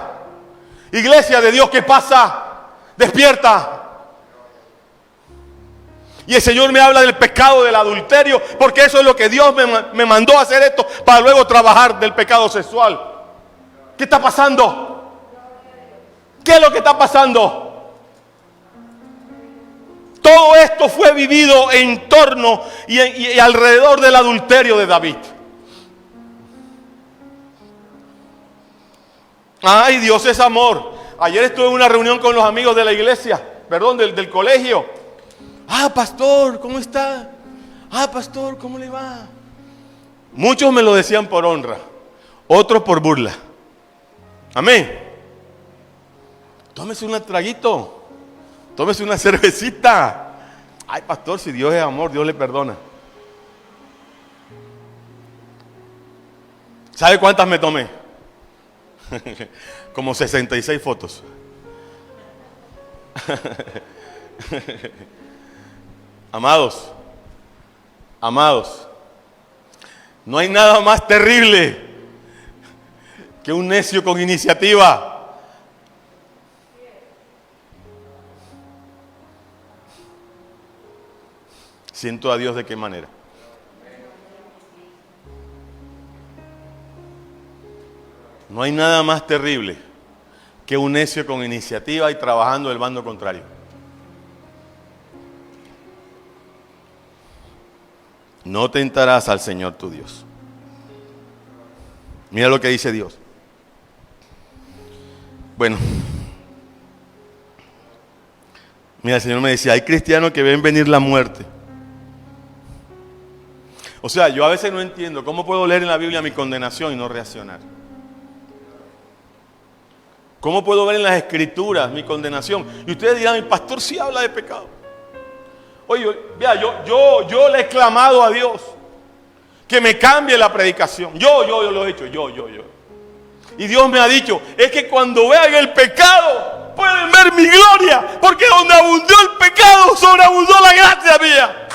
Iglesia de Dios, ¿qué pasa? Despierta. Y el Señor me habla del pecado del adulterio. Porque eso es lo que Dios me mandó a hacer esto. Para luego trabajar del pecado sexual. ¿Qué está pasando? ¿Qué es lo que está pasando? Todo esto fue vivido en torno y alrededor del adulterio de David. Ay, Dios es amor. Ayer estuve en una reunión con los amigos de la iglesia del colegio. Ah, pastor, ¿cómo está? Ah, pastor, ¿cómo le va? Muchos me lo decían por honra, otros por burla. Amén. Tómese un traguito, tómese una cervecita. Ay, pastor, si Dios es amor, Dios le perdona. ¿Sabe cuántas me tomé? Como 66 fotos. Amados, no hay nada más terrible que un necio con iniciativa. Siento a Dios de qué manera. No hay nada más terrible que un necio con iniciativa y trabajando del bando contrario. No tentarás al Señor tu Dios. Mira lo que dice Dios. Bueno, mira, el Señor me decía, hay cristianos que ven venir la muerte. O sea, yo a veces no entiendo cómo puedo leer en la Biblia mi condenación y no reaccionar. ¿Cómo puedo ver en las Escrituras mi condenación? Y ustedes dirán, el pastor sí habla de pecado. Oye, vea, yo le he clamado a Dios que me cambie la predicación. Yo lo he hecho, yo. Y Dios me ha dicho, es que cuando vean el pecado, pueden ver mi gloria, porque donde abundó el pecado, sobreabundó la gracia mía.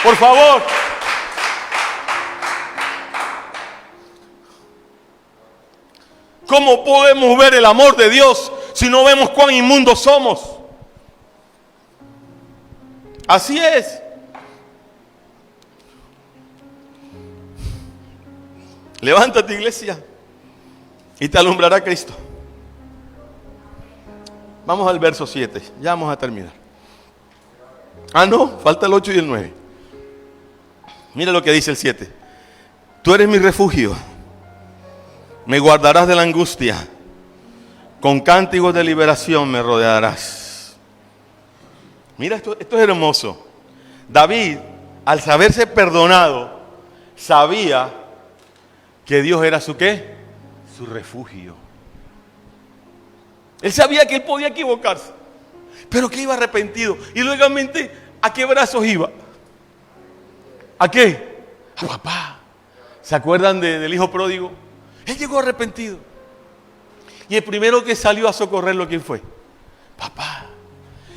Por favor. ¿Cómo podemos ver el amor de Dios si no vemos cuán inmundos somos? Así es. Levántate, iglesia, y te alumbrará Cristo. Vamos al verso 7, ya vamos a terminar. Ah, no, falta el 8 y el 9. Mira lo que dice el 7. Tú eres mi refugio, me guardarás de la angustia, con cánticos de liberación me rodearás. Mira, esto es hermoso. David, al saberse perdonado, sabía que Dios era su ¿qué? Su refugio. Él sabía que él podía equivocarse, pero que iba arrepentido. Y luego, ¿a qué brazos iba? ¿A qué? A papá. ¿Se acuerdan del hijo pródigo? Él llegó arrepentido. Y el primero que salió a socorrerlo, ¿quién fue? Papá.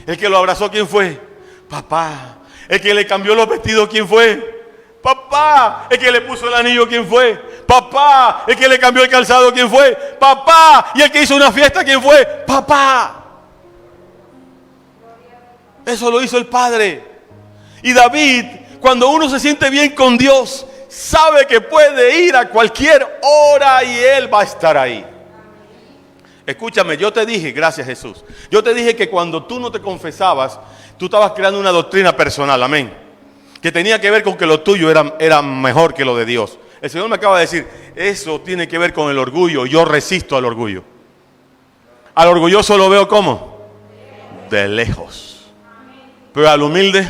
El que lo abrazó, ¿quién fue? Papá. El que le cambió los vestidos, ¿quién fue? Papá. El que le puso el anillo, ¿quién fue? Papá. El que le cambió el calzado, ¿quién fue? Papá. Y el que hizo una fiesta, ¿quién fue? Papá. Eso lo hizo el Padre. Y David, cuando uno se siente bien con Dios, sabe que puede ir a cualquier hora y Él va a estar ahí. Escúchame, yo te dije, gracias Jesús, yo te dije que cuando tú no te confesabas, tú estabas creando una doctrina personal, amén, que tenía que ver con que lo tuyo era mejor que lo de Dios. El Señor me acaba de decir, eso tiene que ver con el orgullo. Yo resisto al orgullo. Al orgulloso lo veo ¿cómo? De lejos. Pero al humilde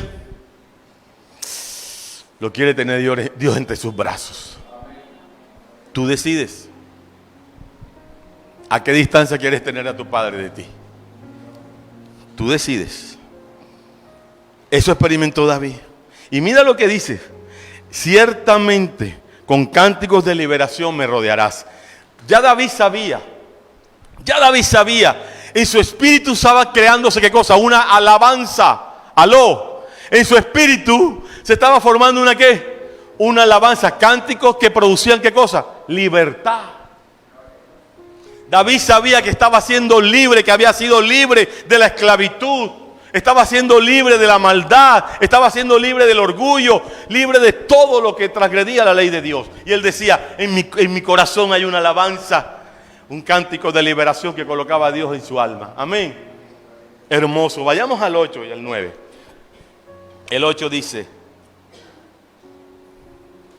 lo quiere tener Dios entre sus brazos. Tú decides a qué distancia quieres tener a tu Padre de ti. Tú decides. Eso experimentó David. Y mira lo que dice. Ciertamente con cánticos de liberación me rodearás. Ya David sabía. En su espíritu estaba creándose ¿qué cosa? Una alabanza. Aló. En su espíritu se estaba formando una ¿qué? Una alabanza. Cánticos que producían ¿qué cosa? Libertad. David sabía que estaba siendo libre, que había sido libre de la esclavitud. Estaba siendo libre de la maldad, estaba siendo libre del orgullo, libre de todo lo que transgredía la ley de Dios. Y él decía, en mi corazón hay una alabanza, un cántico de liberación que colocaba a Dios en su alma. Amén. Hermoso. Vayamos al 8 y al 9. El 8 dice,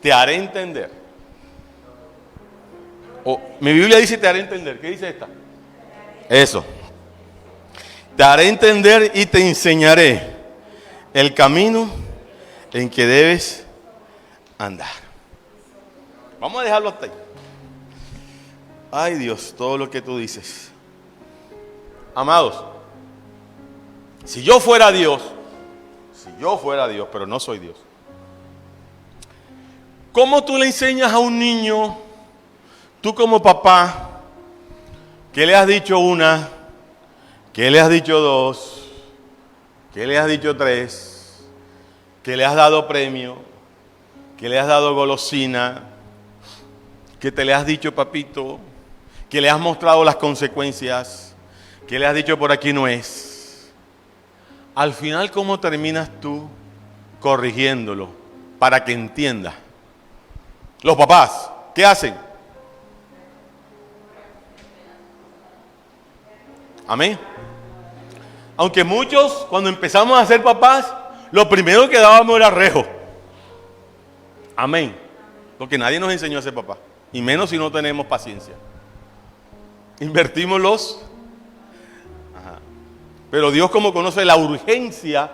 te haré entender Mi Biblia dice te haré entender. ¿Qué dice esta? Eso. Te haré entender y te enseñaré el camino en que debes andar. Vamos a dejarlo hasta ahí. Ay Dios, todo lo que tú dices. Amados, si yo fuera Dios, pero no soy Dios, ¿cómo tú le enseñas a un niño, tú como papá, que le has dicho una, que le has dicho dos, que le has dicho tres, que le has dado premio, que le has dado golosina, que te le has dicho papito, que le has mostrado las consecuencias, que le has dicho por aquí no es? Al final, ¿cómo terminas tú corrigiéndolo para que entienda? Los papás, ¿qué hacen? Amén. Aunque muchos, cuando empezamos a ser papás, lo primero que dábamos era rejo. Amén. Porque nadie nos enseñó a ser papá. Y menos si no tenemos paciencia. Invertimos los. Ajá. Pero Dios, como conoce la urgencia,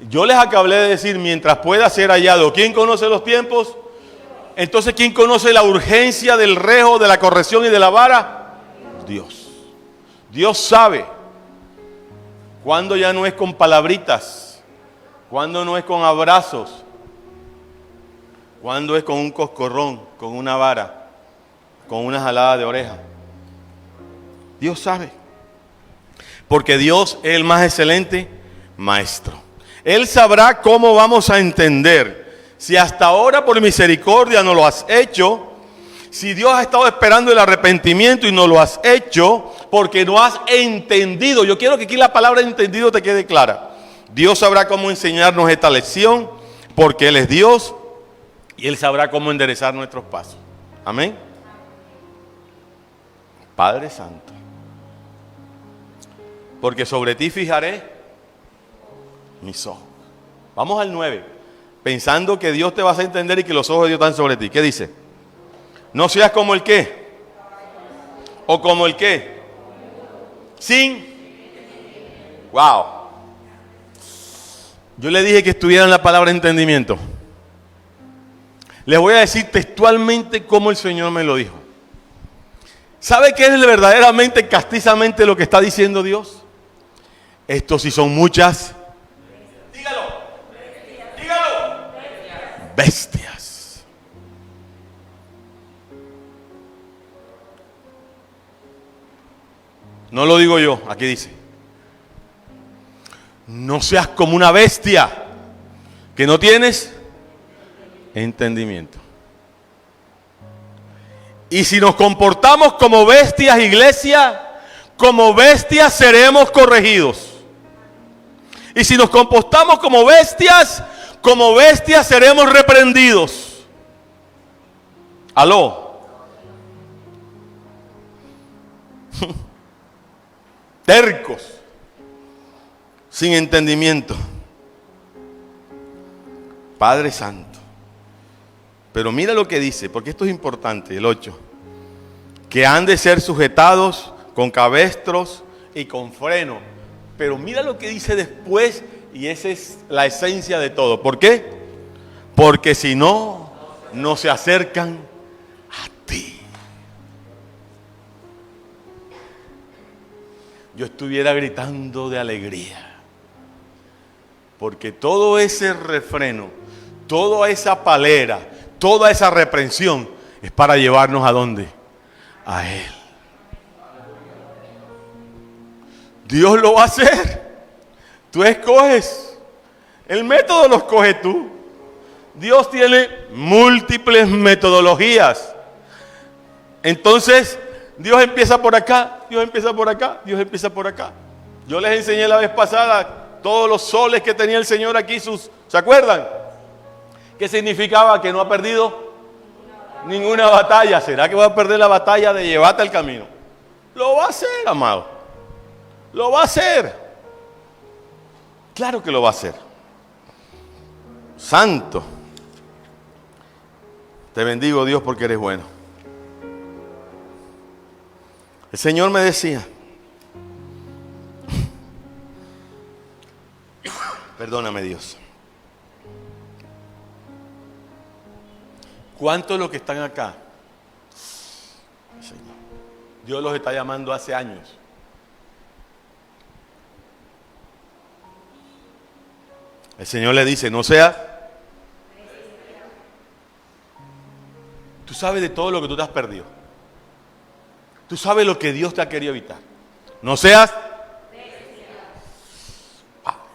yo les acabé de decir, mientras pueda ser hallado. ¿Quién conoce los tiempos? Entonces, ¿quién conoce la urgencia del rejo, de la corrección y de la vara? Dios. Dios sabe cuándo ya no es con palabritas, cuándo no es con abrazos, cuándo es con un coscorrón, con una vara, con una jalada de oreja. Dios sabe. Porque Dios es el más excelente maestro. Él sabrá cómo vamos a entender. Si hasta ahora por misericordia no lo has hecho, si Dios ha estado esperando el arrepentimiento y no lo has hecho, porque no has entendido. Yo quiero que aquí la palabra entendido te quede clara. Dios sabrá cómo enseñarnos esta lección, porque Él es Dios y Él sabrá cómo enderezar nuestros pasos. Amén. Padre Santo, porque sobre ti fijaré mis ojos. Vamos al 9, pensando que Dios te va a hacer entender y que los ojos de Dios están sobre ti. ¿Qué dice? No seas como el qué, o como el qué, wow. Yo le dije que estudiaran la palabra entendimiento. Les voy a decir textualmente cómo el Señor me lo dijo. ¿Sabe qué es verdaderamente, castizamente lo que está diciendo Dios? Estos sí son muchas. Dígalo. Bestias. No lo digo yo, aquí dice. No seas como una bestia que no tienes entendimiento. Y si nos comportamos como bestias, iglesia, como bestias seremos corregidos. Y si nos comportamos como bestias seremos reprendidos. Aló. Tercos, sin entendimiento. Padre Santo. Pero mira lo que dice, porque esto es importante, el 8. Que han de ser sujetados con cabestros y con freno. Pero mira lo que dice después, y esa es la esencia de todo. ¿Por qué? Porque si no, no se acercan a ti. Yo estuviera gritando de alegría. Porque todo ese refreno, toda esa palera, toda esa reprensión es para llevarnos ¿a dónde? A Él. Dios lo va a hacer. Tú escoges. El método lo escoges tú. Dios tiene múltiples metodologías. Entonces, Dios empieza por acá, Dios empieza por acá, Dios empieza por acá. Yo les enseñé la vez pasada todos los soles que tenía el Señor aquí. ¿Se acuerdan? ¿Qué significaba? Que no ha perdido ninguna batalla. ¿Será que va a perder la batalla de llevarte al camino? Lo va a hacer, amado. Lo va a hacer. Claro que lo va a hacer. Santo. Te bendigo, Dios, porque eres bueno. El Señor me decía, perdóname Dios, ¿cuántos de los que están acá? Señor, Dios los está llamando hace años. El Señor le dice, no seas. Tú sabes de todo lo que tú te has perdido. Tú sabes lo que Dios te ha querido evitar. No seas.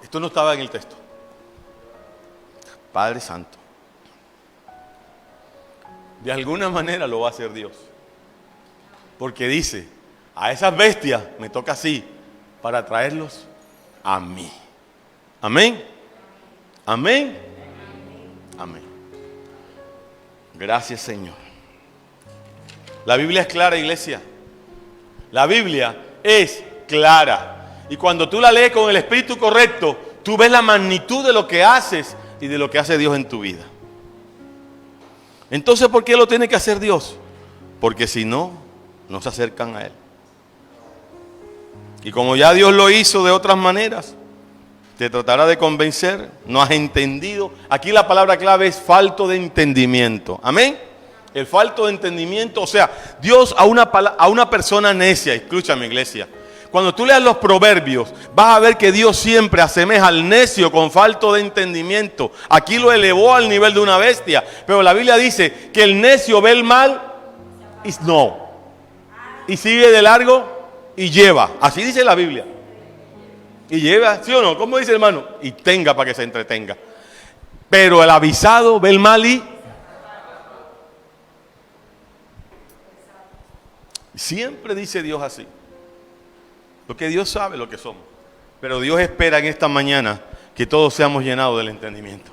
Esto no estaba en el texto. Padre Santo. De alguna manera lo va a hacer Dios. Porque dice, a esas bestias me toca así, para traerlos a mí. Amén. Amén. Amén. Gracias, Señor. La Biblia es clara, iglesia. La Biblia es clara. Y cuando tú la lees con el espíritu correcto, tú ves la magnitud de lo que haces y de lo que hace Dios en tu vida. Entonces, ¿por qué lo tiene que hacer Dios? Porque si no, no se acercan a Él. Y como ya Dios lo hizo de otras maneras, te tratará de convencer, no has entendido. Aquí la palabra clave es falto de entendimiento. Amén. El falto de entendimiento, o sea, Dios a una persona necia, escúchame iglesia, cuando tú leas los proverbios, vas a ver que Dios siempre asemeja al necio con falto de entendimiento. Aquí lo elevó al nivel de una bestia, pero la Biblia dice que el necio ve el mal y no, y sigue de largo y lleva, así dice la Biblia. Y lleva, ¿sí o no? ¿Cómo dice el hermano? Y tenga para que se entretenga. Pero el avisado ve el mal y siempre dice Dios así. Porque Dios sabe lo que somos. Pero Dios espera en esta mañana que todos seamos llenados del entendimiento.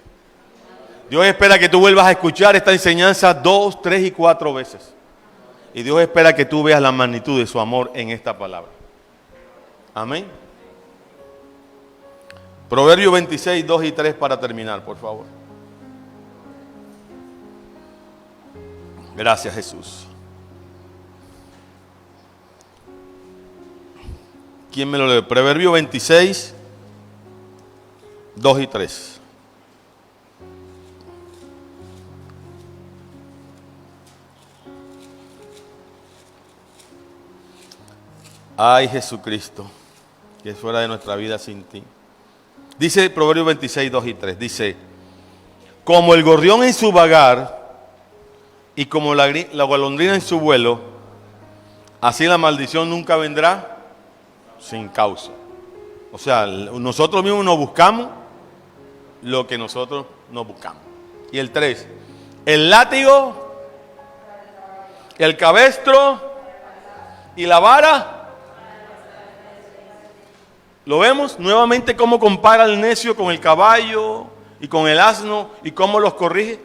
Dios espera que tú vuelvas a escuchar esta enseñanza 2, 3 y 4 veces. Y Dios espera que tú veas la magnitud de su amor en esta palabra. Amén. Proverbios 26, 2 y 3 para terminar, por favor. Gracias, Jesús. ¿Quién me lo lee? Proverbios 26, 2 y 3. Ay, Jesucristo, que es fuera de nuestra vida sin ti. Dice Proverbios 26, 2 y 3. Dice, como el gorrión en su vagar y como la golondrina en su vuelo, así la maldición nunca vendrá sin causa. O sea, nosotros mismos nos buscamos lo que nosotros nos buscamos. Y el 3, el látigo, el cabestro y la vara. ¿Lo vemos? Nuevamente cómo compara el necio con el caballo y con el asno y cómo los corrige.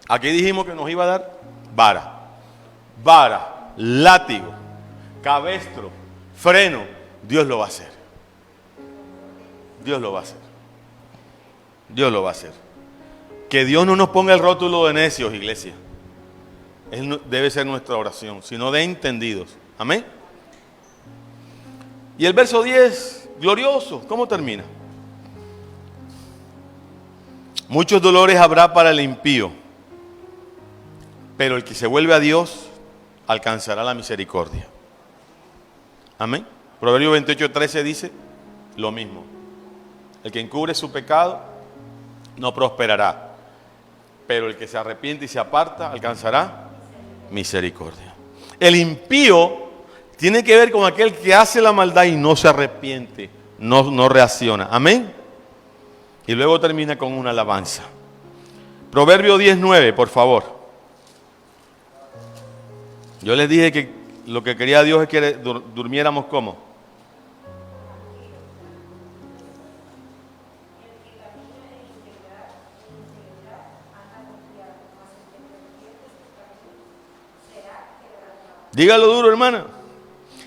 Aquí dijimos que nos iba a dar vara, látigo, cabestro, freno. Dios lo va a hacer. Dios lo va a hacer. Dios lo va a hacer. Que Dios no nos ponga el rótulo de necios, iglesia. Debe ser nuestra oración, sino de entendidos. Amén. Y el verso 10, glorioso, ¿cómo termina? Muchos dolores habrá para el impío, pero el que se vuelve a Dios alcanzará la misericordia. Amén. Proverbios 28, 13 dice lo mismo. El que encubre su pecado no prosperará, pero el que se arrepiente y se aparta alcanzará misericordia. El impío tiene que ver con aquel que hace la maldad y no se arrepiente, no reacciona. Amén. Y luego termina con una alabanza. Proverbio 19, por favor. Yo les dije que lo que quería Dios es que durmiéramos como. Dígalo duro, hermana.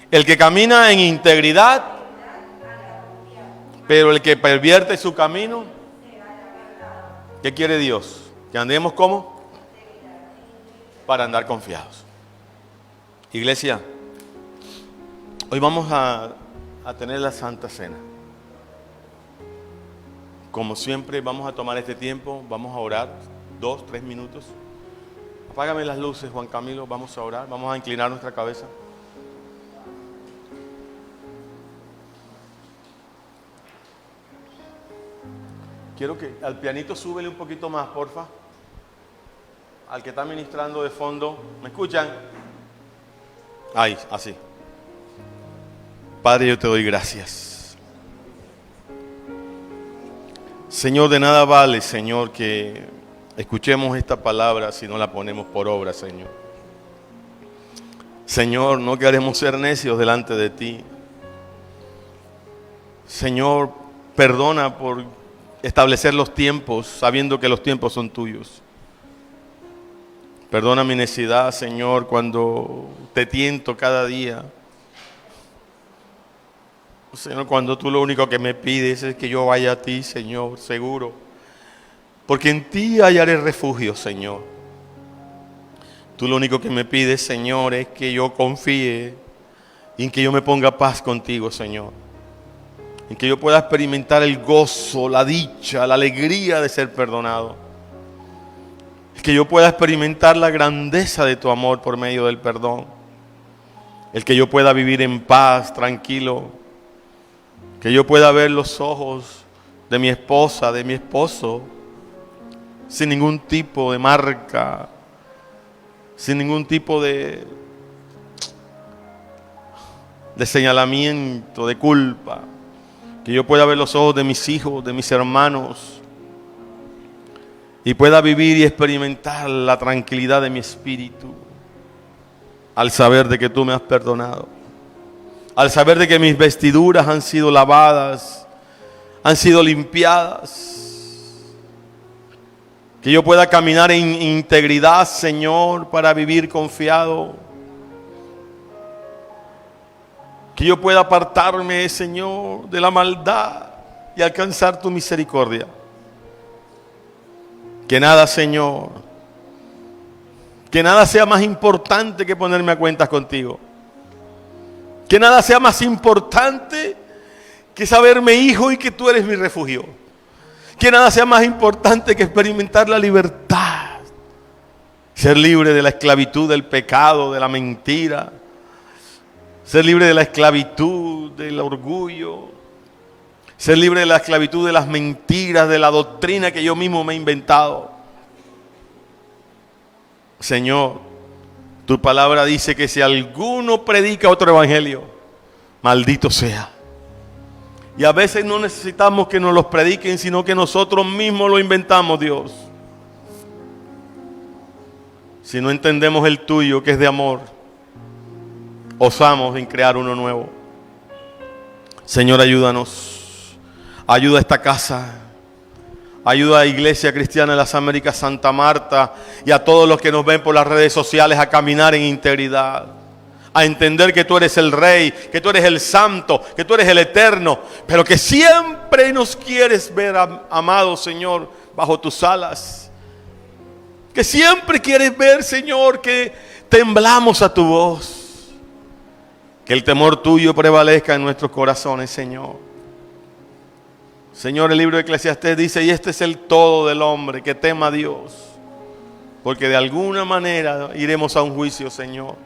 El que camina en integridad, pero el que pervierte su camino, ¿qué quiere Dios? Que andemos como para andar confiados. Iglesia, hoy vamos a tener la Santa Cena. Como siempre, vamos a tomar este tiempo, vamos a orar 2-3 minutos. Apágame las luces, Juan Camilo, vamos a orar, vamos a inclinar nuestra cabeza. Quiero que al pianito súbele un poquito más, porfa. Al que está ministrando de fondo, ¿me escuchan? Ahí, así. Padre, yo te doy gracias. Señor, de nada vale, Señor, que escuchemos esta palabra si no la ponemos por obra, Señor. Señor, no queremos ser necios delante de ti. Señor, perdona por establecer los tiempos, sabiendo que los tiempos son tuyos. Perdona mi necedad, Señor, cuando te tiento cada día. Señor, cuando tú lo único que me pides es que yo vaya a ti, Señor, seguro. Porque en ti hallaré refugio, Señor. Tú lo único que me pides, Señor, es que yo confíe y en que yo me ponga paz contigo, Señor. En que yo pueda experimentar el gozo, la dicha, la alegría de ser perdonado. Que yo pueda experimentar la grandeza de tu amor por medio del perdón. El que yo pueda vivir en paz, tranquilo. Que yo pueda ver los ojos de mi esposa, de mi esposo, sin ningún tipo de marca, sin ningún tipo de señalamiento, de culpa. Que yo pueda ver los ojos de mis hijos, de mis hermanos, y pueda vivir y experimentar la tranquilidad de mi espíritu al saber de que tú me has perdonado. Al saber de que mis vestiduras han sido lavadas, han sido limpiadas. Que yo pueda caminar en integridad, Señor, para vivir confiado. Que yo pueda apartarme, Señor, de la maldad y alcanzar tu misericordia. Que nada, Señor, que nada sea más importante que ponerme a cuentas contigo. Que nada sea más importante que saberme hijo y que tú eres mi refugio. Que nada sea más importante que experimentar la libertad. Ser libre de la esclavitud del pecado, de la mentira. Ser libre de la esclavitud del orgullo. Ser libre de la esclavitud de las mentiras, de la doctrina que yo mismo me he inventado. Señor, tu palabra dice que si alguno predica otro evangelio, maldito sea. Y a veces no necesitamos que nos los prediquen, sino que nosotros mismos lo inventamos, Dios. Si no entendemos el tuyo, que es de amor, osamos en crear uno nuevo. Señor, ayúdanos. Ayuda a esta casa. Ayuda a Iglesia Cristiana de las Américas Santa Marta y a todos los que nos ven por las redes sociales a caminar en integridad. A entender que tú eres el Rey, que tú eres el Santo, que tú eres el Eterno, pero que siempre nos quieres ver, amado Señor, bajo tus alas. Que siempre quieres ver, Señor, que temblamos a tu voz. Que el temor tuyo prevalezca en nuestros corazones, Señor. Señor, el libro de Eclesiastés dice, y este es el todo del hombre, que tema a Dios. Porque de alguna manera iremos a un juicio, Señor.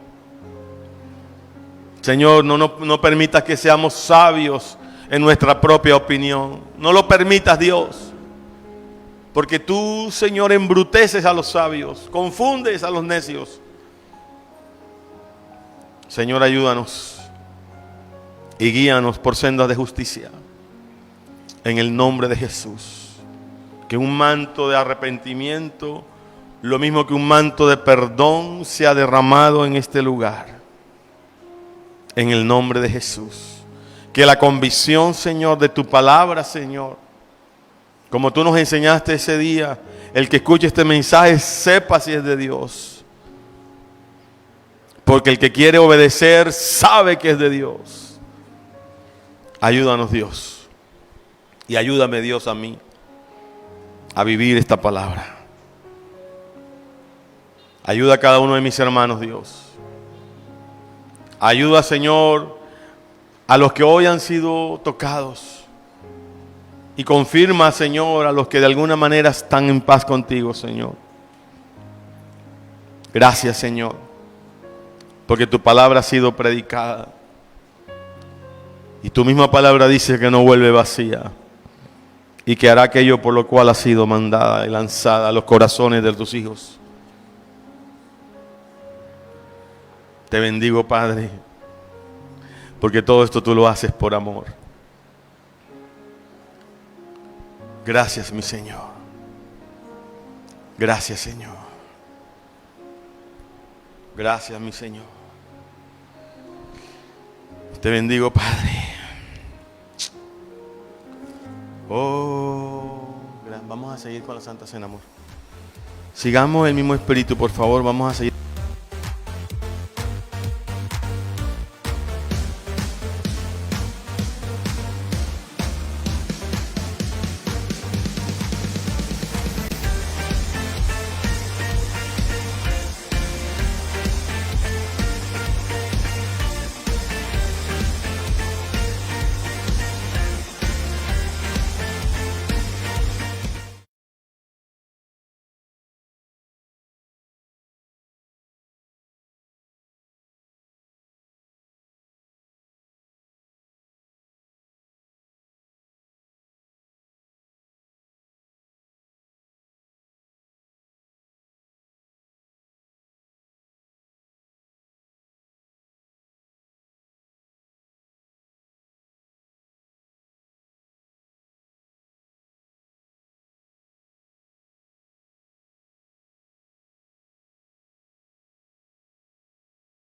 Señor, no permitas que seamos sabios en nuestra propia opinión. No lo permitas, Dios. Porque tú, Señor, embruteces a los sabios, confundes a los necios. Señor, ayúdanos y guíanos por sendas de justicia. En el nombre de Jesús. Que un manto de arrepentimiento, lo mismo que un manto de perdón, sea derramado en este lugar. En el nombre de Jesús. Que la convicción, Señor, de tu palabra, Señor, como tú nos enseñaste ese día, el que escuche este mensaje sepa si es de Dios. Porque el que quiere obedecer sabe que es de Dios. Ayúdanos, Dios. Y ayúdame, Dios, a mí a vivir esta palabra. Ayuda a cada uno de mis hermanos, Dios. Ayuda, Señor, a los que hoy han sido tocados. Y confirma, Señor, a los que de alguna manera están en paz contigo, Señor. Gracias, Señor, porque tu palabra ha sido predicada. Y tu misma palabra dice que no vuelve vacía. Y que hará aquello por lo cual ha sido mandada y lanzada a los corazones de tus hijos. Te bendigo, Padre, porque todo esto tú lo haces por amor. Gracias, mi Señor. Gracias, Señor. Gracias, mi Señor. Te bendigo, Padre. Vamos a seguir con la Santa Cena, amor. Sigamos el mismo espíritu, por favor. Vamos a seguir.